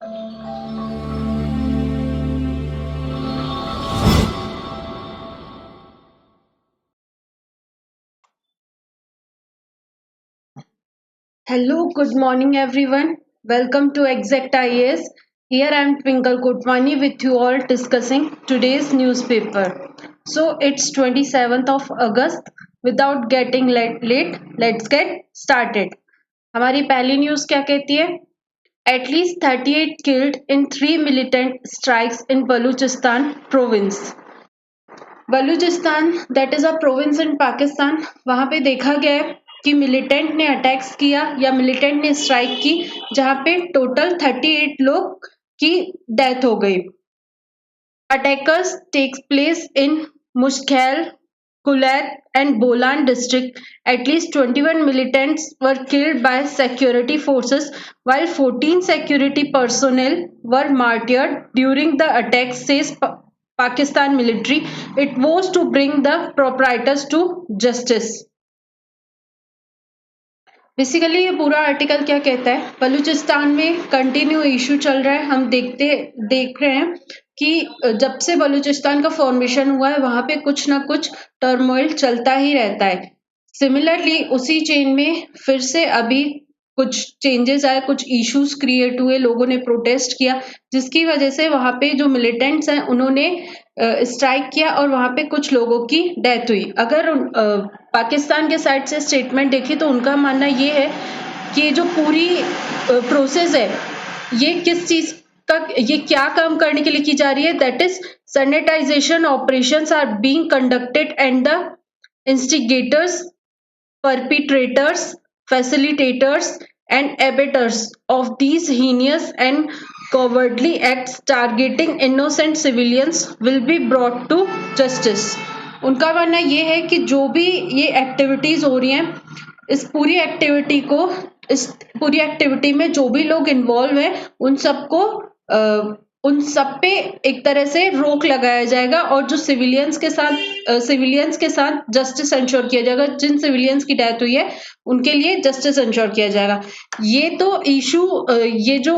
Hello, good morning everyone. Welcome to Exact IAS. Here I am Twinkle Kotwani with you all discussing today's newspaper. So it's 27th of August. Without getting late, let's get started. हमारी पहली news क्या कहती है? At least 38 killed in three militant strikes in Baluchistan province. Balochistan that is a province इन पाकिस्तान, वहां पे देखा गया है कि मिलिटेंट ने अटैक्स किया या मिलिटेंट ने स्ट्राइक की, जहां पे टोटल 38 लोग की डेथ हो गई. Attackers takes place in Musakhel, Kulat and Bolan district. At least 21 militants were killed by security forces, while 14 security personnel were martyred during the attack, says Pakistan military. It was to bring the perpetrators to justice. Basically ये पूरा article क्या कहता है, बलूचिस्तान में continue issue चल रहा है. हम देख रहे हैं कि जब से बलूचिस्तान का फॉर्मेशन हुआ है वहां पे कुछ ना कुछ टर्मोइल चलता ही रहता है. सिमिलरली उसी चेन में फिर से अभी कुछ चेंजेस आए, कुछ इश्यूज क्रिएट हुए, लोगों ने प्रोटेस्ट किया, जिसकी वजह से वहां पे जो मिलिटेंट्स हैं उन्होंने स्ट्राइक किया और वहां पे कुछ लोगों की डेथ हुई. अगर पाकिस्तान के साइड से स्टेटमेंट देखी तो उनका मानना ये है कि जो पूरी प्रोसेस है ये किस चीज का, ये क्या काम करने के लिए की जा रही है, that is sanitisation operations are being conducted and the instigators, perpetrators, facilitators, and abettors of these heinous and cowardly acts targeting innocent civilians will be brought to justice. उनका मानना ये है कि जो भी ये एक्टिविटीज हो रही हैं, इस पूरी एक्टिविटी में जो भी लोग इन्वॉल्व हैं उन सब पे एक तरह से रोक लगाया जाएगा और जो सिविलियंस के साथ जस्टिस इंश्योर किया जाएगा. जिन सिविलियंस की डेथ हुई है उनके लिए जस्टिस इंश्योर किया जाएगा. ये तो इशू, ये जो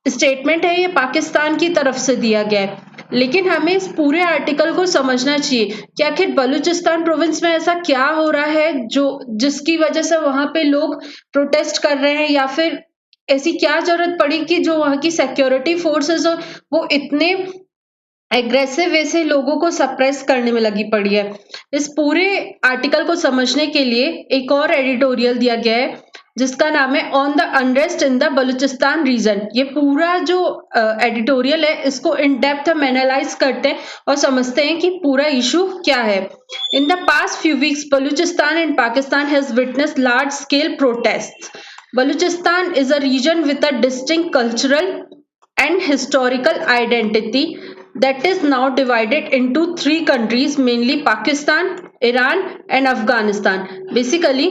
स्टेटमेंट है ये पाकिस्तान की तरफ से दिया गया है, लेकिन हमें इस पूरे आर्टिकल को समझना चाहिए कि आखिर बलूचिस्तान प्रोविंस में ऐसा क्या हो रहा है जो जिसकी वजह से वहां पे लोग प्रोटेस्ट कर रहे हैं, या फिर ऐसी क्या जरूरत पड़ी कि जो वहां की सिक्योरिटी फोर्सेस वो इतने एग्रेसिव वे से लोगों को सप्रेस करने में लगी पड़ी है. इस पूरे आर्टिकल को समझने के लिए एक और एडिटोरियल दिया गया है जिसका नाम है on the unrest in the Balochistan region. ये पूरा जो एडिटोरियल है इसको इन डेप्थ हम एनालाइज करते हैं और समझते हैं कि पूरा इशू क्या है. In the past few weeks Balochistan and Pakistan has witnessed large scale protest. Balochistan is a region with a distinct cultural and historical identity that is now divided into three countries, mainly Pakistan, Iran and Afghanistan. Basically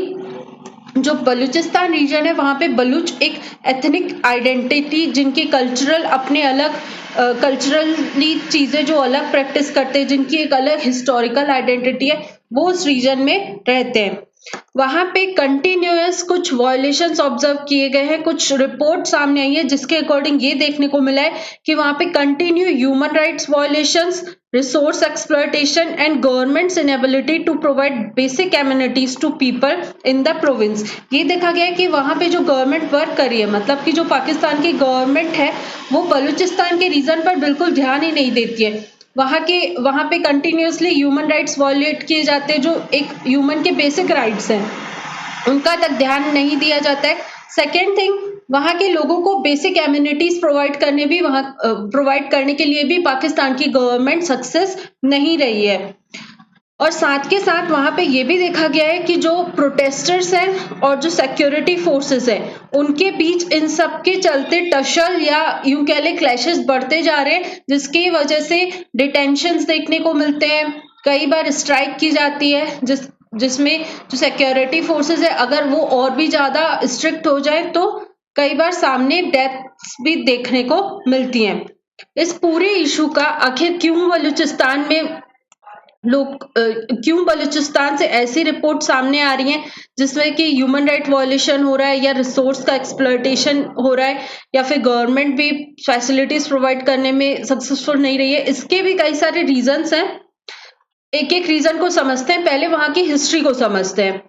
जो Balochistan reason है वहां पे बलूच एक ethnic identity, जिनकी cultural अपने अलग culturally चीजें जो अलग प्रैक्टिस करते हैं, जिनकी एक अलग हिस्टोरिकल आइडेंटिटी है, वो उस रीजन में रहते हैं. वहां पे कंटिन्यूअस कुछ वायलेशंस ऑब्जर्व किए गए हैं. कुछ रिपोर्ट सामने आई है जिसके अकॉर्डिंग ये देखने को मिला है कि वहां पे continue human rights violations, resource exploitation and government's inability to provide basic amenities to people in the province. ये देखा गया है कि वहां पे जो गवर्नमेंट वर्क कर रही है, मतलब कि जो पाकिस्तान की गवर्नमेंट है वो बलूचिस्तान के रीजन पर बिल्कुल ध्यान ही नहीं देती है. वहां पे कंटिन्यूअसली ह्यूमन राइट्स वायलेट किए जाते हैं, जो एक ह्यूमन के बेसिक राइट्स हैं उनका तक ध्यान नहीं दिया जाता है. सेकेंड थिंग, वहां के लोगों को बेसिक एमिनिटीज प्रोवाइड करने के लिए भी पाकिस्तान की गवर्नमेंट सक्सेस नहीं रही है. और साथ के साथ वहां पे ये भी देखा गया है कि जो प्रोटेस्टर्स हैं और जो सिक्योरिटी फोर्सेस हैं उनके बीच इन सब के चलते टशल या यूं कह ले क्लैशेस बढ़ते जा रहे हैं, जिसकी वजह से डिटेंशंस देखने को मिलते हैं. कई बार स्ट्राइक की जाती है जिसमें जो सिक्योरिटी फोर्सेस है अगर वो और भी ज्यादा स्ट्रिक्ट हो जाए तो कई बार सामने डेथ्स भी देखने को मिलती हैं. इस पूरे इशू का आखिर क्यों बलूचिस्तान में लोग क्यों बलूचिस्तान से ऐसी रिपोर्ट सामने आ रही हैं जिसमें कि ह्यूमन राइट वायलेशन हो रहा है या रिसोर्स का एक्सप्लॉयटेशन हो रहा है या फिर गवर्नमेंट भी फैसिलिटीज प्रोवाइड करने में सक्सेसफुल नहीं रही है। इसके भी कई सारे रीजंस हैं। एक एक रीजन को समझते हैं, पहले वहां की हिस्ट्री को समझते हैं।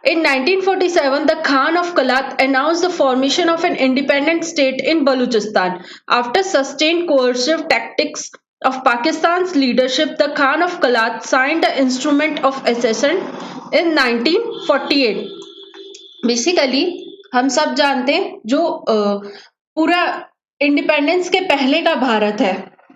In 1947, the Khan of Kalat announced the formation of an independent state in Balochistan. After sustained coercive tactics of Pakistan's leadership, the Khan of Kalat signed the Instrument of Accession in 1948. Basically, हम सब जानते हैं जो पूरा independence के पहले का भारत है,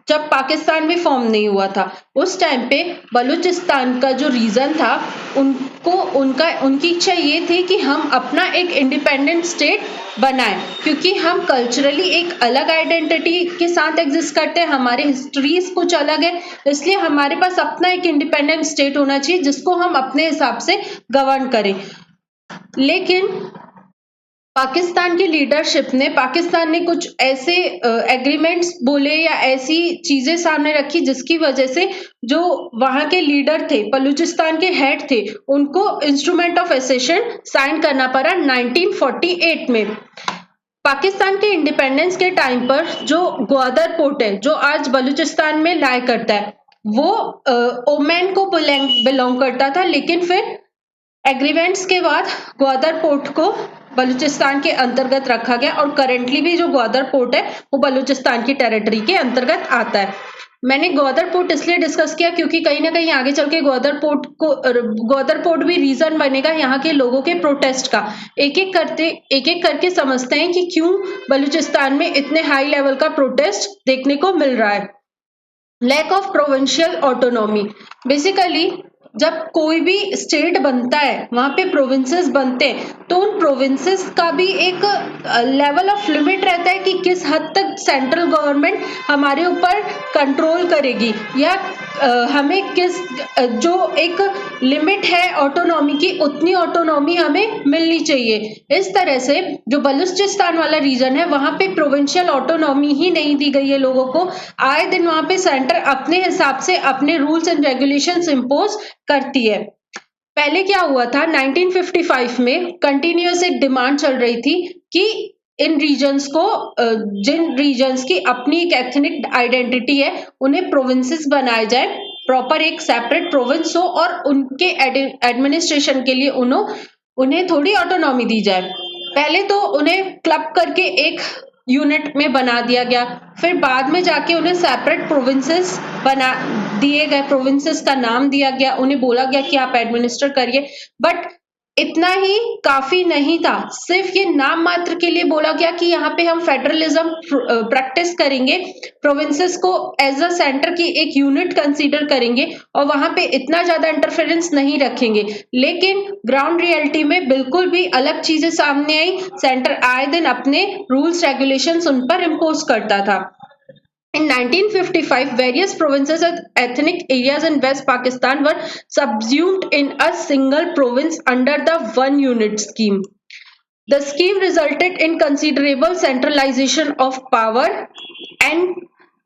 जब पाकिस्तान भी फॉर्म नहीं हुआ था, उस टाइम पे बलूचिस्तान का जो रीजन था, उनकी इच्छा ये थी कि हम अपना एक इंडिपेंडेंट स्टेट बनाएं, क्योंकि हम कल्चरली एक अलग आइडेंटिटी के साथ एग्जिस्ट करते हैं, हमारे हिस्ट्रीज कुछ अलग है, इसलिए हमारे पास अपना एक इंडिपेंडेंट स्टेट होना चाहिए जिसको हम अपने हिसाब से गवर्न करें। लेकिन पाकिस्तान की लीडरशिप ने कुछ ऐसे एग्रीमेंट्स बोले या ऐसी चीजें सामने रखी जिसकी वजह से जो वहां के लीडर थे, बलूचिस्तान के हेड थे, उनको इंस्ट्रूमेंट ऑफ एसेशन साइन करना पड़ा 1948 में। पाकिस्तान के इंडिपेंडेंस के टाइम पर जो ग्वादर पोर्ट है, जो आज बलूचिस्तान में लाई करता है, वो ओमान को बिलोंग करता था, लेकिन फिर एग्रीमेंट्स के बाद ग्वादर पोर्ट को बलूचिस्तान के अंतर्गत रखा गया और करेंटली भी जो ग्वादर पोर्ट है वो बलूचिस्तान की टेरिटरी के अंतर्गत आता है। मैंने ग्वादर पोर्ट इसलिए डिस्कस किया क्योंकि कहीं ना कहीं आगे चल के ग्वादर पोर्ट भी रीजन बनेगा यहाँ के लोगों के प्रोटेस्ट का। एक एक करके समझते हैं कि क्यों बलूचिस्तान में इतने हाई लेवल का प्रोटेस्ट देखने को मिल रहा है। Lack of provincial autonomy. Basically जब कोई भी स्टेट बनता है, वहां पे प्रोविंसेस बनते हैं, तो उन प्रोविंसेस का भी एक लेवल ऑफ लिमिट रहता है कि किस हद तक सेंट्रल गवर्नमेंट हमारे ऊपर कंट्रोल करेगी या हमें जो एक लिमिट है ऑटोनॉमी की, उतनी ऑटोनॉमी हमें मिलनी चाहिए। इस तरह से जो बलूचिस्तान वाला रीजन है, वहां पे प्रोविंशियल ऑटोनॉमी ही नहीं दी गई है लोगों को। आए दिन वहां पे सेंटर अपने हिसाब से अपने रूल्स एंड रेगुलेशंस इंपोज करती है। पहले क्या हुआ था, 1955 में कंटिन्यूअस एक डिमांड चल रही थी कि इन रीजन्स को, जिन रीजन्स की अपनी एक एथनिक आइडेंटिटी है, उन्हें प्रोविंसेस बनाए जाए, प्रॉपर एक सेपरेट प्रोविंस हो और उनके एडमिनिस्ट्रेशन के लिए उन्हें थोड़ी ऑटोनॉमी दी जाए। पहले तो उन्हें क्लब करके एक यूनिट में बना दिया गया, फिर बाद में जाके उन्हें सेपरेट प्रोविंसेस बना दिए गए, प्रोविंसेस का नाम दिया गया, उन्हें बोला गया कि आप एडमिनिस्टर करिए। बट इतना ही काफी नहीं था, सिर्फ ये नाम मात्र के लिए बोला गया कि यहाँ पे हम फेडरलिज्म प्रैक्टिस करेंगे, प्रोविंसेस को एज अ सेंटर की एक यूनिट कंसीडर करेंगे और वहां पे इतना ज्यादा इंटरफेरेंस नहीं रखेंगे। लेकिन ग्राउंड रियलिटी में बिल्कुल भी अलग चीजें सामने आई। सेंटर आए दिन अपने रूल्स रेगुलेशंस उन पर इम्पोज करता था। In 1955, various provinces and ethnic areas in West Pakistan were subsumed in a single province under the one unit scheme. The scheme resulted in considerable centralization of power and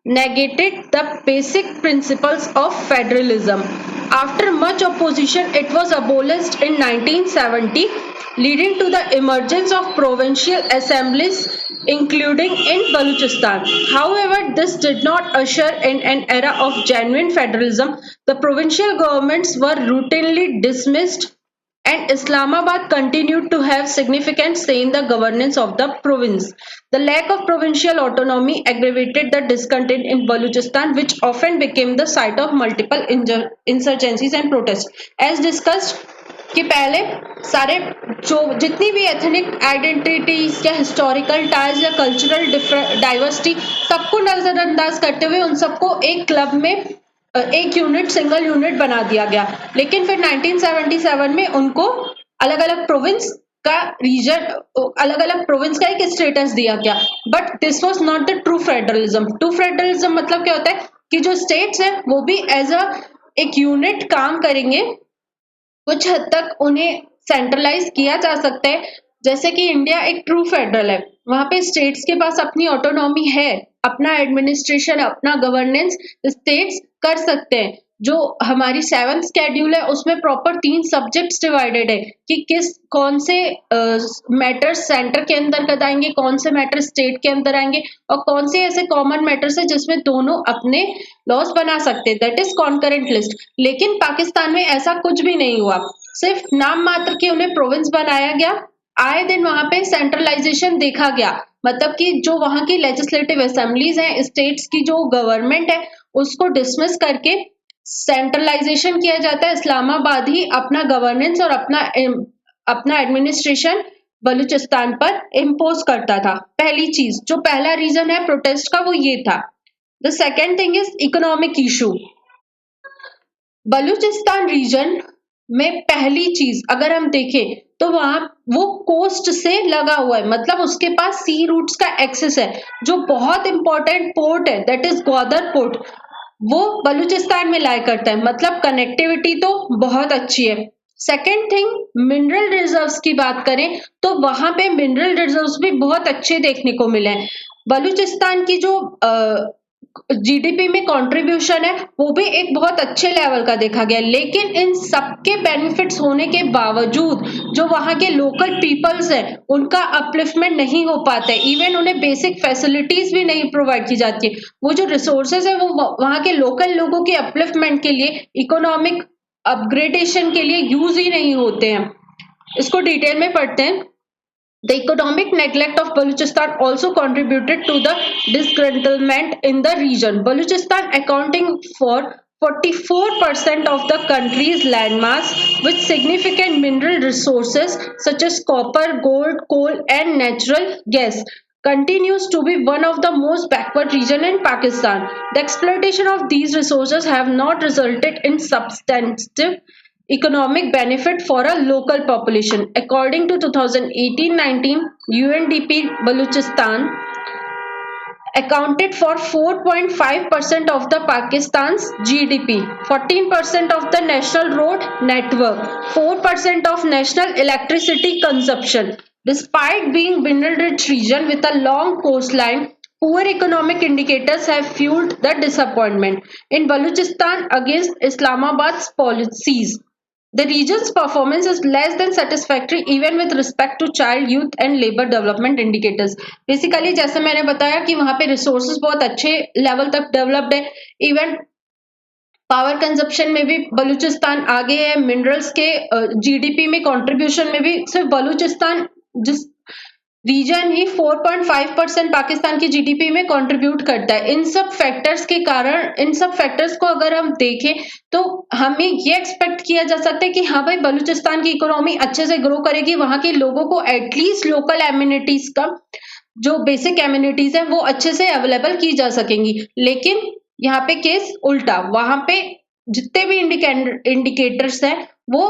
negated the basic principles of federalism. After much opposition, it was abolished in 1970, leading to the emergence of provincial assemblies, including in Balochistan. However, this did not usher in an era of genuine federalism. The provincial governments were routinely dismissed and Islamabad continued to have significant say in the governance of the province. The lack of provincial autonomy aggravated the discontent in Balochistan, which often became the site of multiple insurgencies and protests. As discussed, कि पहले सारे जितनी भी ethnic identities या historical ties या cultural diversity, सबको नजरअंदाज करते हुए उन सबको एक क्लब में एक यूनिट, सिंगल यूनिट बना दिया गया। लेकिन फिर 1977 में उनको अलग अलग प्रोविंस का रीजन, अलग अलग प्रोविंस का एक स्टेटस दिया गया। But this was not the true federalism. True federalism मतलब क्या होता है कि जो स्टेट्स हैं वो भी एज अ एक यूनिट काम करेंगे, कुछ हद तक उन्हें सेंट्रलाइज किया जा सकता है। जैसे कि इंडिया एक ट्रू फेडरल है, वहां पे स्टेट्स के पास अपनी ऑटोनॉमी है, अपना एडमिनिस्ट्रेशन, अपना गवर्नेंस स्टेट्स कर सकते हैं। जो हमारी 7th शेड्यूल है उसमें प्रॉपर 3 सब्जेक्ट्स डिवाइडेड है कि कौन से मैटर्स सेंटर के अंतर्गत आएंगे, कौन से मैटर स्टेट के अंदर आएंगे और कौन से ऐसे कॉमन मैटर्स है जिसमें दोनों अपने लॉस बना सकते हैं, दैट इज कॉन्करेंट लिस्ट। लेकिन पाकिस्तान में ऐसा कुछ भी नहीं हुआ, सिर्फ नाम मात्र के उन्हें प्रोविंस बनाया गया। आए दिन वहां पे सेंट्रलाइजेशन देखा गया, मतलब कि जो वहां की लेजिस्लेटिव असेंबलीज हैं, स्टेट्स की जो गवर्नमेंट है उसको डिसमिस करके सेंट्रलाइजेशन किया जाता है। इस्लामाबाद ही अपना गवर्नेंस और अपना एडमिनिस्ट्रेशन बलूचिस्तान पर इम्पोज करता था। पहली चीज, जो पहला रीजन है प्रोटेस्ट का वो ये था। The second thing is economic issue. Balochistan region में पहली चीज अगर हम देखें तो वहां वो कोस्ट से लगा हुआ है, मतलब उसके पास सी रूट्स का एक्सेस है। जो बहुत इंपॉर्टेंट पोर्ट है दैट इज ग्वादर पोर्ट, वो बलूचिस्तान में लाई करता है, मतलब कनेक्टिविटी तो बहुत अच्छी है। सेकेंड थिंग, मिनरल रिजर्व्स की बात करें तो वहां पे मिनरल रिजर्व्स भी बहुत अच्छे देखने को मिले हैं। बलूचिस्तान की जो जीडीपी में कंट्रीब्यूशन है वो भी एक बहुत अच्छे लेवल का देखा गया। लेकिन इन सबके बेनिफिट्स होने के बावजूद जो वहां के लोकल पीपल्स हैं उनका अपलिफ्टमेंट नहीं हो पाता है, इवन उन्हें बेसिक फैसिलिटीज भी नहीं प्रोवाइड की जाती है। वो जो रिसोर्सेज है वो वहां के लोकल लोगों के अपलिफ्टमेंट के लिए, इकोनॉमिक अपग्रेडेशन के लिए यूज ही नहीं होते हैं। इसको डिटेल में पढ़ते हैं। The economic neglect of Balochistan also contributed to the disgruntlement in the region. Balochistan accounting for 44% of the country's landmass with significant mineral resources such as copper, gold, coal and natural gas continues to be one of the most backward region in Pakistan. The exploitation of these resources have not resulted in substantive economic benefit for a local population. According to 2018-19 UNDP, Balochistan accounted for 4.5% of the Pakistan's GDP, 14% of the national road network, 4% of national electricity consumption. Despite being mineral-rich region with a long coastline, poor economic indicators have fueled the disappointment in Balochistan against Islamabad's policies. The region's performance is less than satisfactory even with respect to child, youth and labor development indicators. Basically जैसे मैंने बताया कि वहां पे resources बहुत अच्छे level तक developed है, इवन पावर कंजप्शन में भी बलूचिस्तान आगे है, मिनरल्स के जीडीपी में कंट्रीब्यूशन में भी सिर्फ बलूचिस्तान जिस रीजन ही 4.5% पाकिस्तान की जीडीपी में कंट्रीब्यूट करता है। इन सब फैक्टर्स के कारण, इन सब फैक्टर्स को अगर हम देखें तो हमें ये एक्सपेक्ट किया जा सकता है कि हाँ भाई बलूचिस्तान की इकोनॉमी अच्छे से ग्रो करेगी, वहां के लोगों को एटलीस्ट लोकल एम्यूनिटीज का जो बेसिक एम्यूनिटीज है वो अच्छे से अवेलेबल की जा सकेंगी। लेकिन यहाँ पे केस उल्टा, वहां पे जितने भी इंडिकेटर्स हैं वो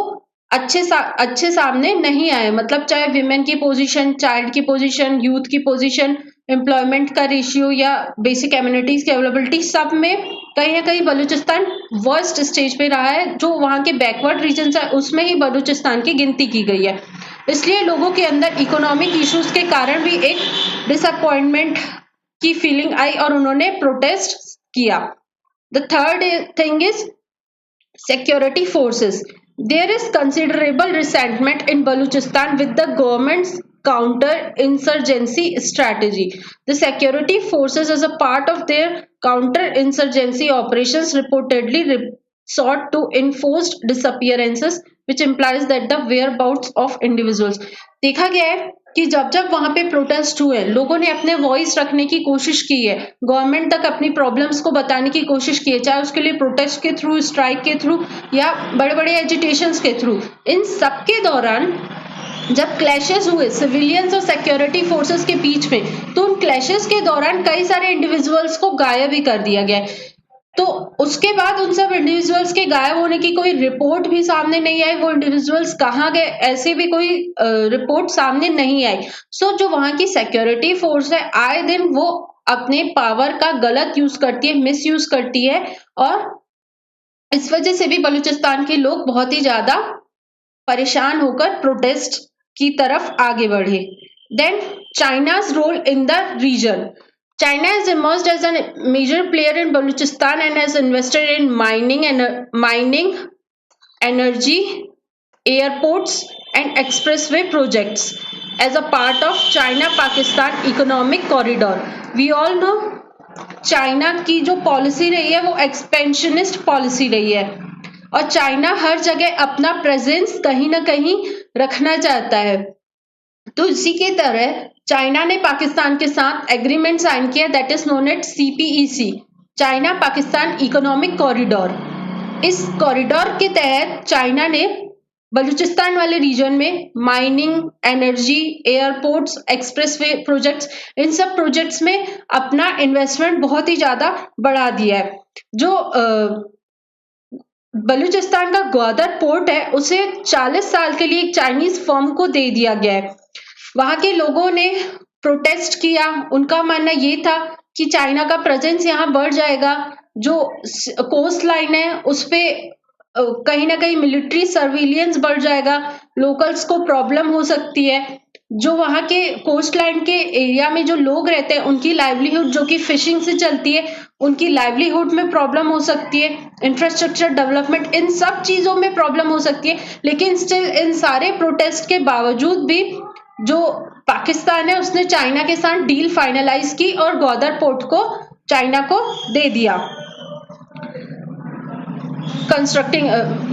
अच्छे सामने नहीं आए, मतलब चाहे विमेन की पोजीशन, चाइल्ड की पोजीशन, यूथ की पोजीशन, एम्प्लॉयमेंट का रेशियो या बेसिक एम्यूनिटीज की अवेलेबिलिटी, सब में कहीं ना कहीं बलूचिस्तान वर्स्ट स्टेज पे रहा है। जो वहां के बैकवर्ड रीजन है उसमें ही बलूचिस्तान की गिनती की गई है। इसलिए लोगों के अंदर इकोनॉमिक इश्यूज के कारण भी एक डिसअपॉइंटमेंट की फीलिंग आई और उन्होंने प्रोटेस्ट किया। The third thing is security forces. There is considerable resentment in Balochistan with the government's counter-insurgency strategy. The security forces, as a part of their counter-insurgency operations, reportedly sought to enforce disappearances, which implies that the whereabouts of individuals. देखा गया है कि जब जब वहां पे protest हुए, लोगों ने अपने वॉइस रखने की कोशिश की है, गवर्नमेंट तक अपनी प्रॉब्लम्स को बताने की कोशिश की है, चाहे उसके लिए प्रोटेस्ट के थ्रू, स्ट्राइक के थ्रू या बड़े बड़े एजिटेशंस के थ्रू। इन सब के दौरान जब क्लैशेस हुए सिविलियंस और सिक्योरिटी फोर्सेस के बीच में, तो उन क्लैशेस के दौरान कई सारे इंडिविजुअल्स को गायब भी कर दिया गया। तो उसके बाद उन सब इंडिविजुअल्स के गायब होने की कोई रिपोर्ट भी सामने नहीं आई, वो इंडिविजुअल्स कहाँ गए ऐसे भी कोई रिपोर्ट सामने नहीं आई। सो जो वहां की सिक्योरिटी फोर्स है आए दिन वो अपने पावर का गलत यूज करती है, मिस यूज करती है, और इस वजह से भी बलूचिस्तान के लोग बहुत ही ज्यादा परेशान होकर प्रोटेस्ट की तरफ आगे बढ़े। Then China's role in the region. China has emerged as a major player in Balochistan and has invested in mining, energy, airports, and expressway projects as a part of China-Pakistan economic corridor. We all know China की जो policy रही है वो expansionist policy रही है और China हर जगह अपना प्रेजेंस कहीं ना कहीं रखना चाहता है। तो इसी के तरह चाइना ने पाकिस्तान के साथ एग्रीमेंट साइन किया that is known at CPEC, China Pakistan economic corridor. इस कॉरिडोर के तहत चाइना ने बलूचिस्तान वाले रीजन में mining, energy, airports, expressway projects, इन सब प्रोजेक्ट्स में अपना इन्वेस्टमेंट बहुत ही ज्यादा बढ़ा दिया है। जो बलूचिस्तान का ग्वादर पोर्ट है उसे 40 साल के लिए एक चाइनीज फर्म को दे दिया गया है। वहां के लोगों ने प्रोटेस्ट किया, उनका मानना ये था कि चाइना का प्रेजेंस यहाँ बढ़ जाएगा, जो कोस्ट लाइन है उस पे कहीं ना कहीं मिलिट्री सर्विलियंस बढ़ जाएगा, लोकल्स को प्रॉब्लम हो सकती है। जो वहां के कोस्ट लाइन के एरिया में जो लोग रहते हैं उनकी लाइवलीहुड जो कि फिशिंग से चलती है, उनकी लाइवलीहुड में प्रॉब्लम हो सकती है, इंफ्रास्ट्रक्चर डेवलपमेंट, इन सब चीजों में प्रॉब्लम हो सकती है। लेकिन स्टिल इन सारे प्रोटेस्ट के बावजूद भी जो पाकिस्तान है उसने चाइना के साथ डील फाइनलाइज की और ग्वादर पोर्ट को चाइना को दे दिया। Constructing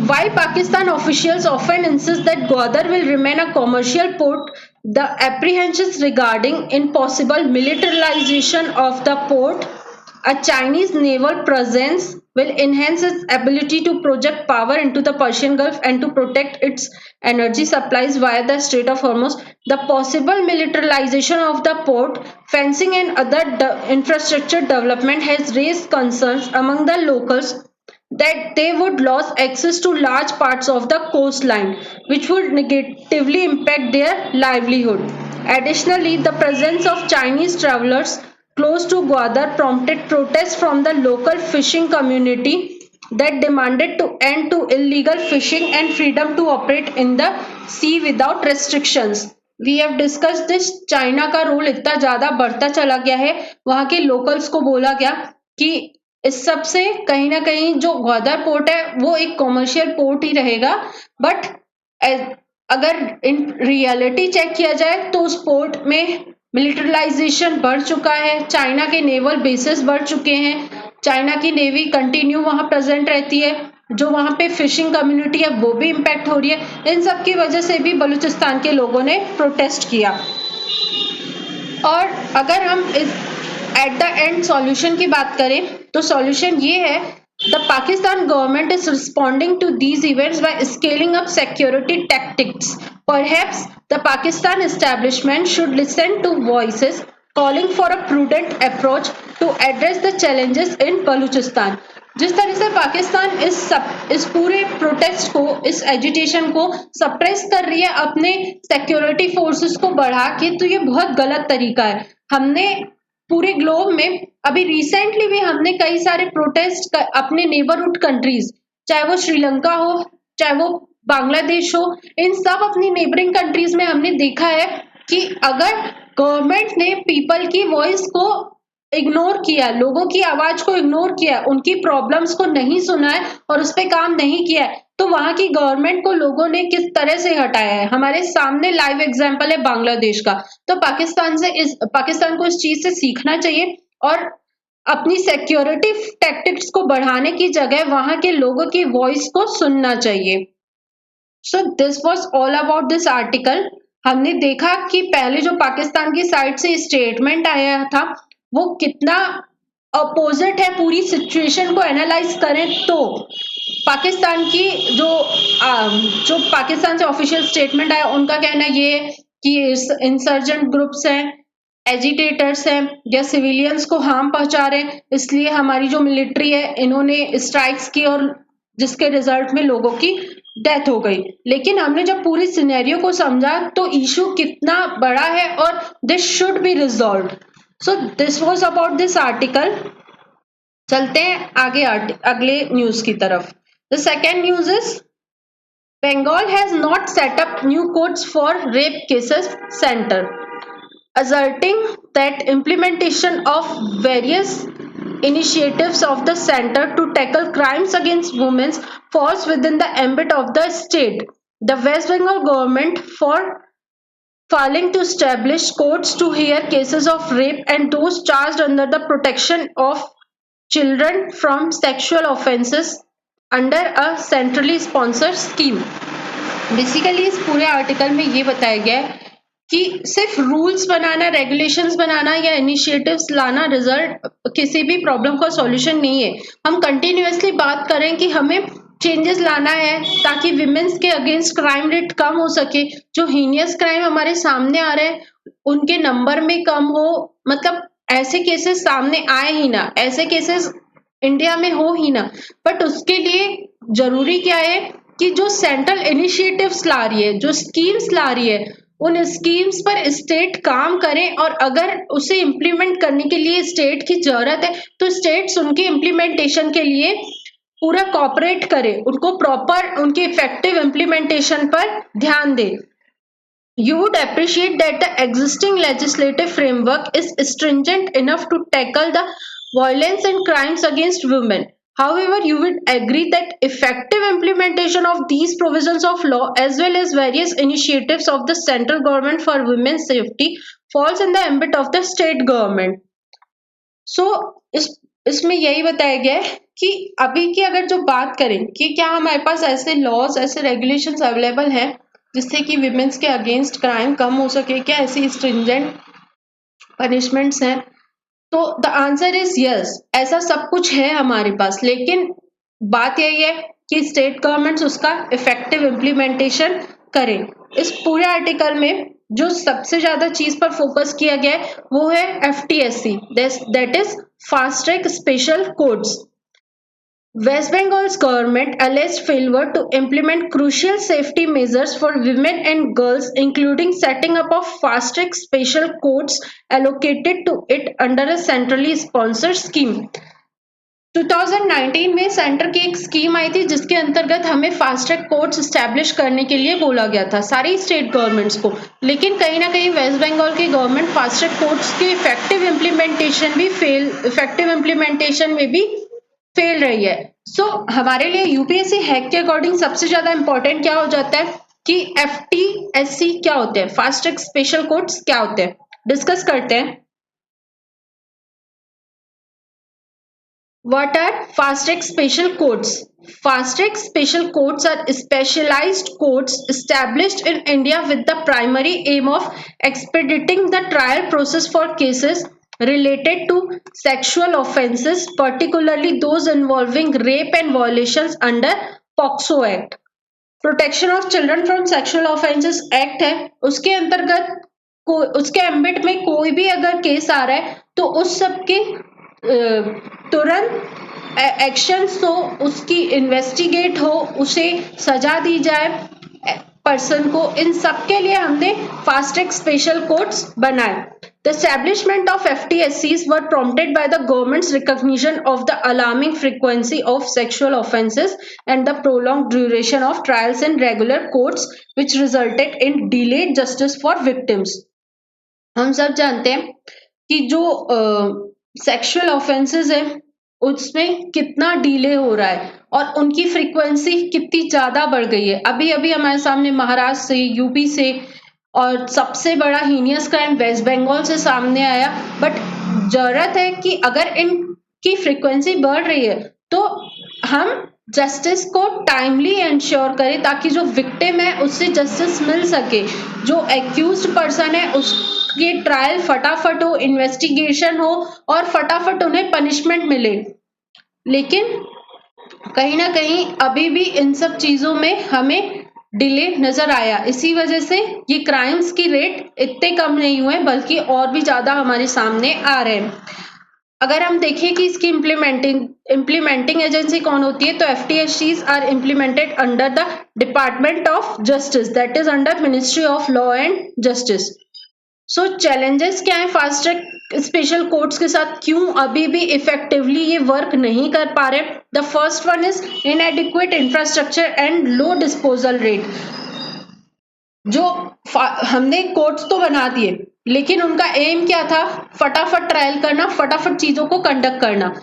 while Pakistan officials often insist that Gwadar will remain a commercial port, the apprehensions regarding impossible militarization of the port, a Chinese naval presence will enhance its ability to project power into the Persian Gulf and to protect its energy supplies via the Strait of Hormuz. The possible militarization of the port, fencing and other infrastructure development has raised concerns among the locals that they would lose access to large parts of the coastline, which would negatively impact their livelihood. Additionally, the presence of Chinese travelers close to Gwadar prompted protests from the local fishing community that demanded to end to illegal fishing and freedom to operate in the sea without restrictions. We have discussed this. China का role इतना ज्यादा बढ़ता चला गया है, वहां के locals को बोला गया कि इस सब से कहीं ना कहीं जो ग्वादर पोर्ट है वो एक कॉमर्शियल पोर्ट ही रहेगा, बट अगर इन रियलिटी चेक किया जाए तो उस पोर्ट में मिलिटराइजेशन बढ़ चुका है, चाइना के नेवल बेसिस बढ़ चुके हैं, चाइना की नेवी कंटिन्यू वहां प्रेजेंट रहती है, जो वहां पे फिशिंग कम्युनिटी है वो भी इम्पैक्ट हो रही है। इन सब की वजह से भी बलूचिस्तान के लोगों ने प्रोटेस्ट किया। और अगर हम एट द एंड सॉल्यूशन की बात करें तो सॉल्यूशन ये है, the Pakistan government is responding to these events by scaling up security tactics. Perhaps the Pakistan establishment should listen to voices calling for a prudent approach to address the challenges in Balochistan. जिस तरह से पाकिस्तान इस पूरे प्रोटेस्ट को, इस agitation को suppress कर रही है अपने सिक्योरिटी फोर्सेस को बढ़ा के, तो ये बहुत गलत तरीका है। हमने पूरे ग्लोब में अभी रिसेंटली भी हमने कई सारे प्रोटेस्ट अपने नेबरहुड कंट्रीज, चाहे वो श्रीलंका हो, चाहे वो बांग्लादेश हो, इन सब अपनी नेबरिंग कंट्रीज में हमने देखा है कि अगर गवर्नमेंट ने पीपल की वॉइस को इग्नोर किया, लोगों की आवाज को इग्नोर किया, उनकी प्रॉब्लम्स को नहीं सुना है और उस पर काम नहीं किया है, तो वहां की गवर्नमेंट को लोगों ने किस तरह से हटाया है। हमारे सामने लाइव एग्जांपल है बांग्लादेश का। तो पाकिस्तान को इस चीज से सीखना चाहिए और अपनी सिक्योरिटी टैक्टिक्स को बढ़ाने की जगह वहां के लोगों की वॉइस को सुनना चाहिए। सो this was all about this article. हमने देखा कि पहले जो पाकिस्तान की साइड से स्टेटमेंट आया था वो कितना अपोजिट है। पूरी सिचुएशन को एनालाइज करें तो पाकिस्तान की जो पाकिस्तान से ऑफिशियल स्टेटमेंट आया, उनका कहना ये है कि इंसर्जेंट ग्रुप्स हैं, एजिटेटर्स हैं या सिविलियंस को हार्म पहुंचा रहे हैं, इसलिए हमारी जो मिलिट्री है इन्होंने स्ट्राइक्स की और जिसके रिजल्ट में लोगों की डेथ हो गई। लेकिन हमने जब पूरी सिनेरियो को समझा तो इशू कितना बड़ा है और this should be resolved. So this was about this article. चलते हैं आगे अगले न्यूज की तरफ। The second news is Bengal has not set up new courts for rape cases centre. asserting that implementation of various initiatives of the center to tackle crimes against women falls within the ambit of the state. The West Bengal government, for failing to establish courts to hear cases of rape and those charged under the Protection of Children from Sexual Offences under a centrally sponsored scheme. Basically इस पूरे article में ये बताया गया है कि सिर्फ rules बनाना, regulations बनाना या इनिशिएटिव्स लाना रिजल्ट किसी भी प्रॉब्लम का सॉल्यूशन नहीं है। हम कंटिन्यूअसली बात करें कि हमें चेंजेस लाना है ताकि विमेन्स के अगेंस्ट क्राइम रेट कम हो सके, जो हीनियस क्राइम हमारे सामने आ रहे हैं उनके नंबर में कम हो, मतलब ऐसे केसेस सामने आए ही ना, ऐसे केसेस इंडिया में हो ही ना। बट उसके लिए जरूरी क्या है कि जो सेंट्रल इनिशिएटिव्स ला रही है, जो स्कीम्स ला रही है, उन स्कीम्स पर स्टेट काम करें और अगर उसे इम्प्लीमेंट करने के लिए स्टेट की जरूरत है तो स्टेट्स उनके इम्प्लीमेंटेशन के लिए पूरा कॉपरेट करे, उनको प्रॉपर उनके इफेक्टिव इम्प्लीमेंटेशन पर ध्यान दे। You would appreciate that the existing legislative framework is stringent enough to tackle the violence and crimes against women. However, you would agree that effective implementation of these provisions of law as well as various initiatives of the central government for women's safety falls in the ambit of the state government. So, इसमें यही बताया गया है कि अभी की अगर जो बात करें कि क्या हमारे पास ऐसे लॉज, ऐसे रेगुलेशंस अवेलेबल हैं जिससे कि विमेन्स के अगेंस्ट क्राइम कम हो सके, क्या ऐसी स्ट्रिंजेंट पनिशमेंट्स हैं? तो द आंसर इज यस, ऐसा सब कुछ है हमारे पास, लेकिन बात यही है कि स्टेट गवर्नमेंट्स उसका इफेक्टिव इम्प्लीमेंटेशन करें। इस पूरे आर्टिकल में जो सबसे ज्यादा चीज पर फोकस किया गया है वो है FTSC, that is fast track special courts. West Bengal's government alleged failure to implement crucial safety measures for women and girls, including setting up of fast-track special courts allocated to it under a centrally sponsored scheme. 2019 में centre की एक scheme आई थी जिसके अंतर्गत हमें fast track courts establish करने के लिए बोला गया था सारी स्टेट गवर्नमेंट्स को, लेकिन कहीं ना कहीं वेस्ट बंगाल की गवर्नमेंट फास्ट ट्रैक कोर्ट्स के इफेक्टिव इम्प्लीमेंटेशन में भी फेल रही है। सो हमारे लिए यूपीएससी हैक के अकॉर्डिंग सबसे ज्यादा इंपॉर्टेंट क्या हो जाता है कि FTSC क्या होते हैं, फास्ट ट्रैक स्पेशल कोर्ट्स क्या होते हैं, डिस्कस करते हैं। What are fast track special courts? Fast track special courts are specialized courts established in India with the primary aim of expediting the trial process for cases related to sexual offences, particularly those involving rape and violations under POCSO Act. Protection of children from sexual offences act है, उसके अंतर्गत उसके ambit में कोई भी अगर case आ रहा है तो उस सब के तुरंत एक्शंस हो, उसकी इन्वेस्टिगेट हो, उसे सजा दी जाए पर्सन को, इन सब के लिए हमने फास्ट ट्रैक स्पेशल कोर्ट्स बनाए। The establishment of FTSCs were prompted by the government's recognition of the alarming frequency of sexual offences and the prolonged duration of trials in regular courts, which resulted in delayed justice for victims. हम सब जानते हैं कि जो sexual offences है उसमें कितना delay हो रहा है और उनकी फ्रीक्वेंसी कितनी ज्यादा बढ़ गई है। अभी अभी हमारे सामने महाराष्ट्र से, यूपी से और सबसे बड़ा हीनियस क्राइम वेस्ट बंगाल से सामने आया। बट जरूरत है कि अगर इनकी फ्रीक्वेंसी बढ़ रही है तो हम जस्टिस को टाइमली इंश्योर करें ताकि जो विक्टिम है उससे जस्टिस मिल सके, जो एक्यूज्ड पर्सन है उसके ट्रायल फटाफट हो, इन्वेस्टिगेशन हो और फटाफट उन्हें पनिशमेंट मिले। लेकिन कहीं ना कहीं अभी भी इन सब चीजों में हमें डिले नजर आया, इसी वजह से ये क्राइम्स की रेट इतने कम नहीं हुए बल्कि और भी ज्यादा हमारे सामने आ रहे हैं। अगर हम देखें कि इसकी इम्प्लीमेंटिंग एजेंसी कौन होती है तो FTSCs are implemented under the department of justice, that is under ministry of law and justice. So challenges क्या है फास्ट ट्रैक स्पेशल कोर्ट्स के साथ, क्यों अभी भी इफेक्टिवली ये वर्क नहीं कर पा रहे? The first one is इनएडिक्वेट infrastructure and low disposal rate. जो हमने कोड्स तो बना दिए, लेकिन उनका एम क्या था? फटाफट ट्रायल करना, फटाफट चीजों को कंडक्ट करना।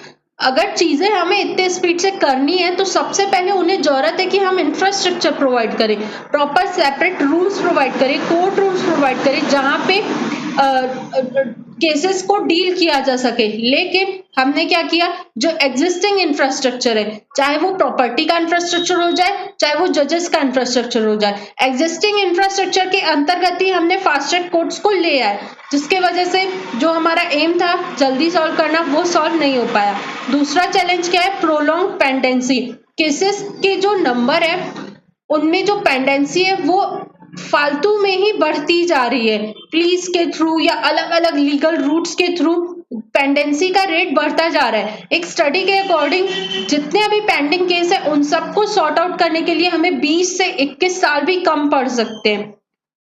अगर चीजें हमें इतने स्पीड से करनी है तो सबसे पहले उन्हें जरूरत है कि हम इंफ्रास्ट्रक्चर प्रोवाइड करें, प्रॉपर सेपरेट रूल्स प्रोवाइड करें, कोर्ट रूल्स प्रोवाइड करें, जहां पे केसेस को डील किया जा सके। लेकिन हमने क्या किया? जो एग्जिस्टिंग इंफ्रास्ट्रक्चर है, चाहे वो प्रॉपर्टी का इंफ्रास्ट्रक्चर हो जाए, चाहे वो जजेस का इंफ्रास्ट्रक्चर हो जाए, एग्जिस्टिंग इंफ्रास्ट्रक्चर के अंतर्गत ही हमने फास्ट ट्रैक कोर्ट्स को ले आए, जिसके वजह से जो हमारा एम था जल्दी सॉल्व करना, वो सॉल्व नहीं हो पाया। दूसरा चैलेंज क्या है? Prolong pendency. केसेस के जो नंबर है उनमें जो पेंडेंसी है वो फालतू में ही बढ़ती जा रही है। प्लीज के थ्रू या अलग अलग लीगल रूट्स के थ्रू पेंडेंसी का रेट बढ़ता जा रहा है। एक स्टडी के अकॉर्डिंग जितने अभी पेंडिंग केस है उन सबको सॉर्ट आउट करने के लिए हमें 20 से 21 साल भी कम पड़ सकते हैं।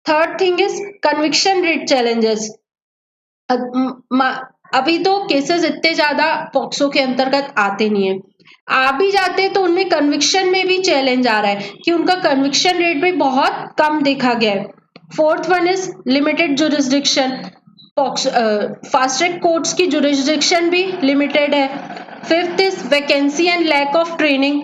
Third thing is conviction rate challenges. अभी तो केसेस इतने ज्यादा पॉक्सो के अंतर्गत आते नहीं है, आ भी जाते हैं तो उनमें कन्विक्शन में भी चैलेंज आ रहा है कि उनका कन्विक्शन रेट भी बहुत कम देखा गया है। Fourth one is limited jurisdiction. Fast track courts की जुरिस्डिक्शन भी लिमिटेड है। Fifth is vacancy and lack of training.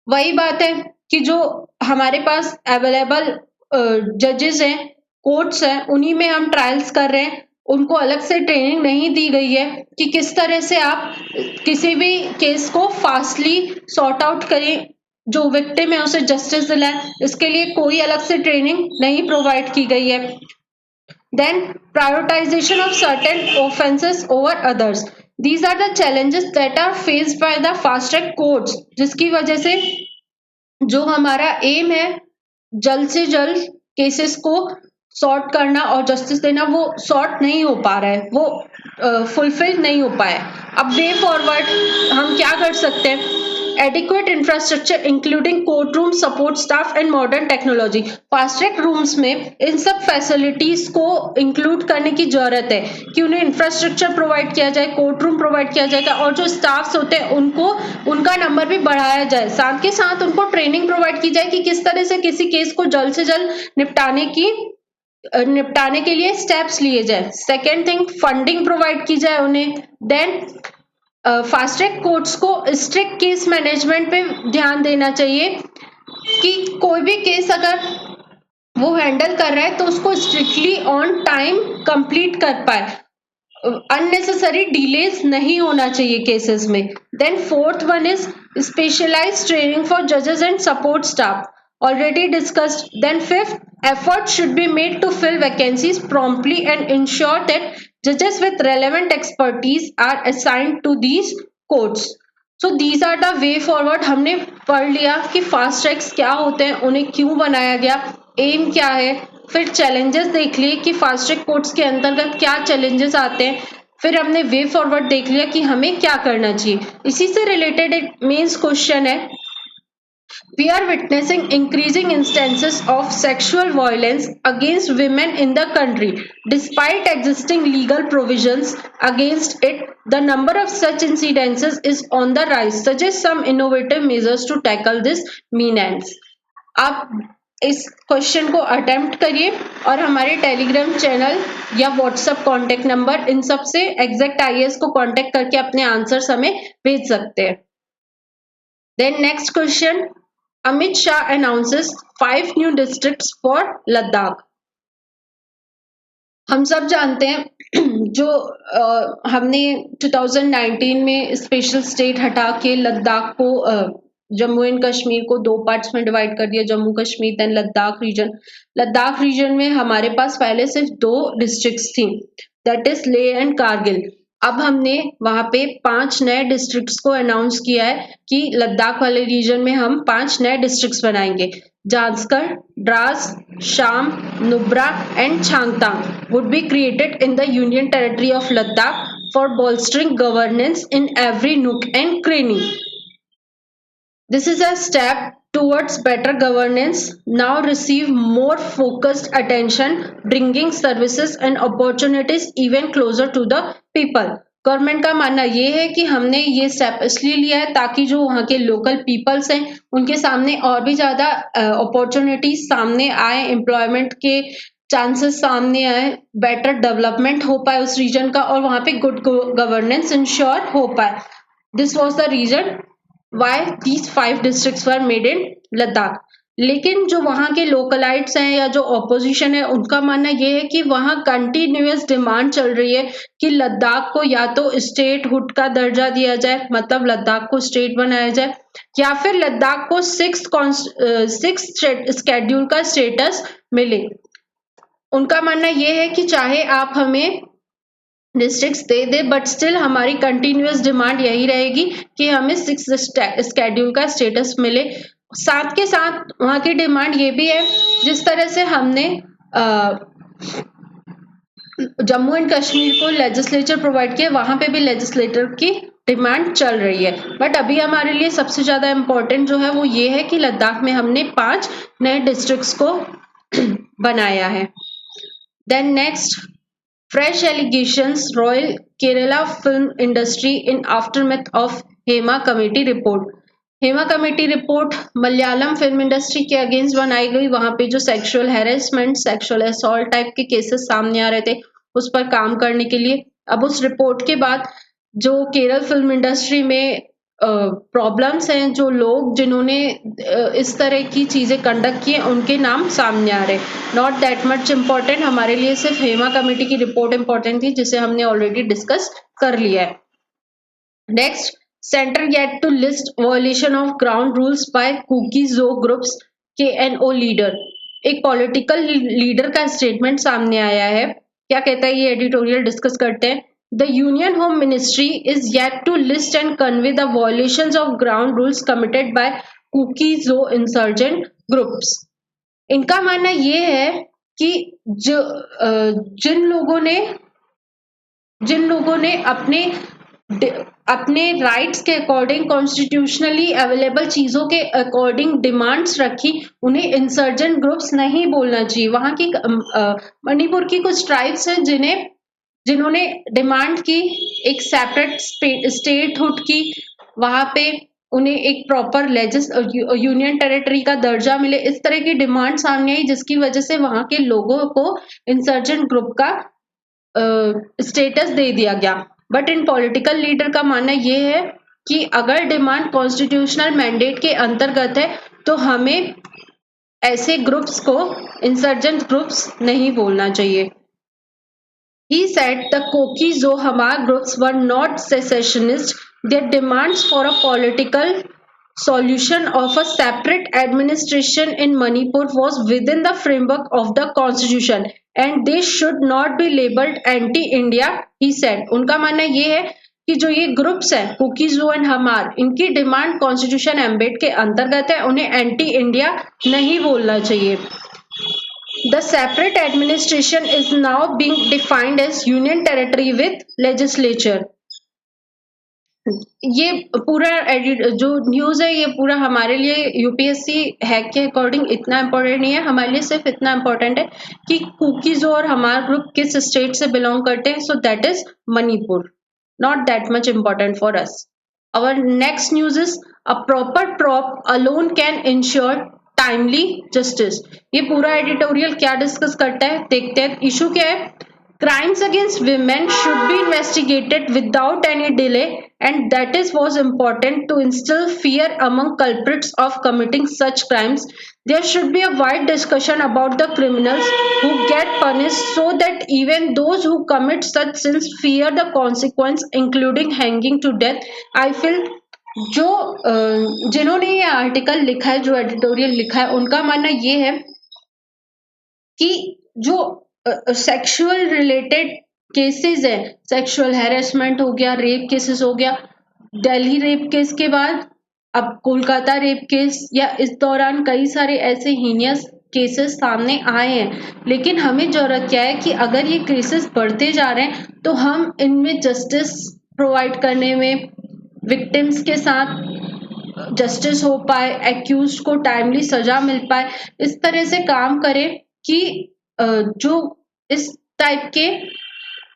वही बात है कि जो हमारे पास अवेलेबल जजेस हैं, कोर्ट्स हैं, उन्हीं में हम ट्रायल्स कर रहे हैं, उनको अलग से ट्रेनिंग नहीं दी गई है कि किस तरह से आप किसी भी केस को फास्टली सॉर्ट आउट करें, जो विक्टिम है उसे जस्टिस दिलाएं, इसके लिए कोई अलग से ट्रेनिंग नहीं प्रोवाइड की गई है। Then prioritisation of certain offences over others. These are the challenges that are faced by the fast track courts, जिसकी वजह से जो हमारा एम है जल्द से जल्द केसेस को सॉर्ट करना और जस्टिस देना, वो सॉर्ट नहीं हो पा रहा है, वो फुलफिल नहीं हो पाया। अब वे फॉरवर्ड हम क्या कर सकते हैं? Adequate infrastructure including court room, support staff and modern technology. Fast track rooms में इन सब फैसिलिटीज को इंक्लूड करने की जरूरत है कि उन्हें इंफ्रास्ट्रक्चर प्रोवाइड किया जाए, कोर्ट रूम प्रोवाइड किया जाएगा, और जो स्टाफ्स होते हैं उनको उनका नंबर भी बढ़ाया जाए। साथ के साथ उनको ट्रेनिंग प्रोवाइड की जाए कि किस तरह से किसी केस को जल्द से जल्द निपटाने के लिए स्टेप्स लिए जाए। सेकेंड थिंग, फंडिंग प्रोवाइड की जाए उन्हें। देन फास्ट ट्रैक कोर्ट्स को स्ट्रिक्ट केस मैनेजमेंट पे ध्यान देना चाहिए कि कोई भी केस अगर वो हैंडल कर रहा है तो उसको स्ट्रिक्टली ऑन टाइम कंप्लीट कर पाए, अननेसेसरी डिलेज नहीं होना चाहिए केसेस में। Then fourth one is specialised training for जजेस and support staff, already discussed. Then fifth, effort should be made to fill vacancies promptly and ensure that judges with relevant expertise are assigned to these courts. So these are the way forward. हमने पढ़ लिया कि fast tracks क्या होते हैं, उन्हें क्यों बनाया गया, एम क्या है, फिर चैलेंजेस देख लिए कि फास्ट ट्रैक कोर्ट्स के अंतर्गत क्या चैलेंजेस आते हैं, फिर हमने वे फॉरवर्ड देख लिया कि हमें क्या करना चाहिए। इसी से रिलेटेड एक मेंस क्वेश्चन है, we are witnessing increasing instances of sexual violence against women in the country. Despite existing legal provisions against it, the number of such incidences is on the rise. Suggest some innovative measures to tackle this menace. आप इस question को attempt करिए और हमारे Telegram channel या WhatsApp contact number, इन सब से exact IAS को कॉन्टेक्ट करके अपने आंसर्स हमें भेज सकते हैं। Then next question, Amit Shah announces 5 new districts for Ladakh. हम सब जानते हैं जो हमने 2019 में स्पेशल स्टेट हटा के लद्दाख को, जम्मू एंड कश्मीर को 2 पार्ट्स में डिवाइड कर दिया, Jammu Kashmir then Ladakh region. Ladakh region में हमारे पास पहले सिर्फ 2 डिस्ट्रिक्ट्स थी, that is Leh and Kargil. अब हमने वहां पे 5 नए डिस्ट्रिक्ट्स को अनाउंस किया है कि लद्दाख वाले रीजन में हम 5 नए डिस्ट्रिक्ट्स बनाएंगे। Zanskar, Drass, Sham, Nubra and Changthang would be created in the Union Territory of Ladakh for bolstering governance in every nook and cranny. This is a step towards better governance, now receive more focused attention, bringing services and opportunities even closer to the people. Government का मानना ये है कि हमने ये step इसलिए लिया है ताकि जो वहाँ के लोकल पीपल्स हैं उनके सामने और भी ज़्यादा अपॉर्चुनिटीज सामने आए, एम्प्लॉयमेंट के चांसेस सामने आए, बेटर डेवलपमेंट हो पाए उस रीजन का और वहाँ पे गुड गवर्नेंस इंश्योर हो पाए। This was the reason why these 5 districts were made in Ladakh. लेकिन जो वहाँ के लोकलाइट्स हैं या जो ऑपोजिशन है उनका मानना ये है कि वहाँ कंटिन्यूअस डिमांड चल रही है कि लद्दाख को या तो स्टेट हुड का दर्जा दिया जाए, मतलब लद्दाख को स्टेट बनाया जाए, या फिर लद्दाख को सिक्स स्केड्यूल का स्टेटस मिले। उनका मानना ये है कि चाहे आप हमें districts they they but still हमारी कंटिन्यूअस डिमांड यही रहेगी कि हमें 6 स्केड्यूल का स्टेटस मिले। साथ के साथ वहाँ की डिमांड ये भी है, जिस तरह से हमने जम्मू एंड कश्मीर को लेजिस्लेचर प्रोवाइड किया, वहां पे भी लेजिस्लेटर की डिमांड चल रही है। बट अभी हमारे लिए सबसे ज्यादा इम्पोर्टेंट जो है वो ये है कि लद्दाख में हमने 5 नए डिस्ट्रिक्ट्स को बनाया है। Then next, fresh allegations roil Kerala film industry in aftermath of Hema committee report. Hema committee report Malayalam film industry के अगेंस्ट बनाई गई। वहां पे जो sexual harassment, sexual assault type के केसेस सामने आ रहे थे उस पर काम करने के लिए। अब उस रिपोर्ट के बाद जो केरल फिल्म इंडस्ट्री में प्रॉब्लम्स हैं, जो लोग जिन्होंने इस तरह की चीजें कंडक्ट की हैं उनके नाम सामने आ रहे हैं। नॉट दैट मच इम्पोर्टेंट, हमारे लिए सिर्फ हेमा कमेटी की रिपोर्ट इम्पोर्टेंट थी जिसे हमने ऑलरेडी डिस्कस कर लिया है। Next, centre get to list violation of ground rules by Kuki-Zo groups KNO leader. एक पॉलिटिकल लीडर का स्टेटमेंट सामने आया है। क्या कहता है ये एडिटोरियल, डिस्कस करते हैं। The Union Home Ministry is yet to list and convey the violations of ground rules committed by Kuki-Zo insurgent groups. इनका मानना ये है कि जिन लोगों ने अपने राइट्स के अकॉर्डिंग, कॉन्स्टिट्यूशनली अवेलेबल चीजों के अकॉर्डिंग डिमांड्स रखी, उन्हें इंसर्जेंट ग्रुप्स नहीं बोलना चाहिए। वहां की मणिपुर की कुछ ट्राइब्स हैं जिन्होंने डिमांड की एक सेपरेट स्टेटहुड की, वहां पे उन्हें एक प्रॉपर यूनियन टेरिटरी का दर्जा मिले, इस तरह की डिमांड सामने आई जिसकी वजह से वहां के लोगों को इंसर्जेंट ग्रुप का स्टेटस दे दिया गया। बट इन पॉलिटिकल लीडर का मानना ये है कि अगर डिमांड कॉन्स्टिट्यूशनल मैंडेट के अंतर्गत है तो हमें ऐसे ग्रुप्स को इंसर्जेंट ग्रुप्स नहीं बोलना चाहिए। He said the Koki-Zo Hamar groups were not secessionists. Their demands for a political solution of a separate administration in Manipur was within the framework of the constitution and they should not be labeled anti-India, he said. उनका मानना ये है कि जो ये groups हैं कुकीज़ो and हमार, इनकी डिमांड कॉन्स्टिट्यूशन एम्बेड के अंतर्गत है, उन्हें एंटी इंडिया नहीं बोलना चाहिए। The separate administration is now being defined as union territory with legislature. ये पूरा जो न्यूज है ये पूरा हमारे लिए यूपीएससी हैक के अकॉर्डिंग इतना इम्पोर्टेंट नहीं है। हमारे लिए सिर्फ इतना इम्पोर्टेंट है कि कुकीज़ो और हमार ग्रुप किस स्टेट से बिलोंग करते हैं, so that is Manipur. Not that much important for us. Our next news is a proper prop alone can ensure timely justice. ये पूरा एडिटोरियल क्या डिस्कस करता है देखते हैं। इशू क्या है? Crimes against women should be investigated without any delay and that is was important to instil fear among culprits of committing such crimes. There should be a wide discussion about the criminals who get punished so that even those who commit such sins fear the consequence, including hanging to death. I feel जो जिन्होंने ये article लिखा है, जो editorial लिखा है, उनका मानना ये है कि जो सेक्सुअल रिलेटेड केसेस है, सेक्सुअल हैरेसमेंट हो गया, रेप केसेस हो गया, दिल्ली रेप केस के बाद अब कोलकाता रेप केस, या इस दौरान कई सारे ऐसे हीनियस केसेस सामने आए हैं। लेकिन हमें जरूरत क्या है कि अगर ये केसेस बढ़ते जा रहे हैं तो हम इनमें जस्टिस प्रोवाइड करने में, विक्टिम्स के साथ जस्टिस हो पाए, एक्यूज को टाइमली सजा मिल पाए, इस तरह से काम करें कि जो इस टाइप के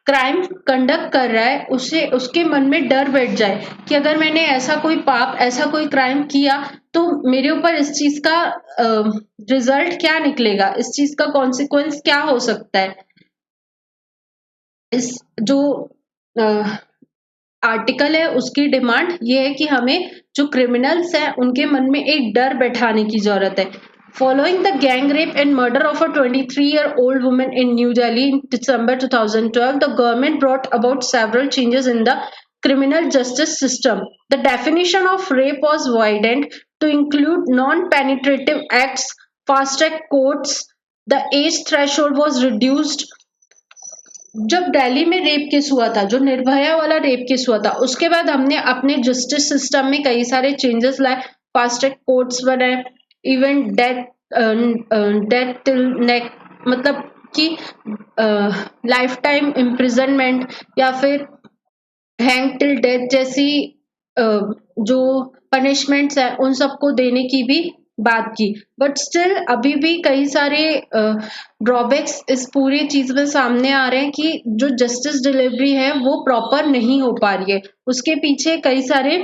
क्राइम कंडक्ट कर रहा है उसे उसके मन में डर बैठ जाए कि अगर मैंने ऐसा कोई पाप, ऐसा कोई क्राइम किया तो मेरे ऊपर इस चीज का रिजल्ट क्या निकलेगा, इस चीज का कॉन्सिक्वेंस क्या हो सकता है। इस जो आर्टिकल है उसकी डिमांड ये है कि हमें जो क्रिमिनल्स हैं उनके मन में एक डर बैठाने की जरूरत है। Following the gang rape and murder of a 23-year-old woman in New Delhi in December 2012, the government brought about several changes in the criminal justice system. The definition of rape was widened to include non-penetrative acts, fast-track courts, the age threshold was reduced. जब दिल्ली में rape case हुआ था, जो निर्भया वाला rape case हुआ था, उसके बाद हमने अपने जस्टिस सिस्टम में कई सारे चेंजेस लाए, फास्ट ट्रैक कोर्ट्स बनाए, इवन डेथ टिल नेक, मतलब कि लाइफ टाइम इम्प्रिजनमेंट या फिर हैंग टिल डेथ जैसी जो पनिशमेंट्स है उन सबको देने की भी बात की। बट स्टिल अभी भी कई सारे ड्रॉबैक्स इस पूरी चीज में सामने आ रहे हैं कि जो जस्टिस डिलीवरी है वो प्रॉपर नहीं हो पा रही है। उसके पीछे कई सारे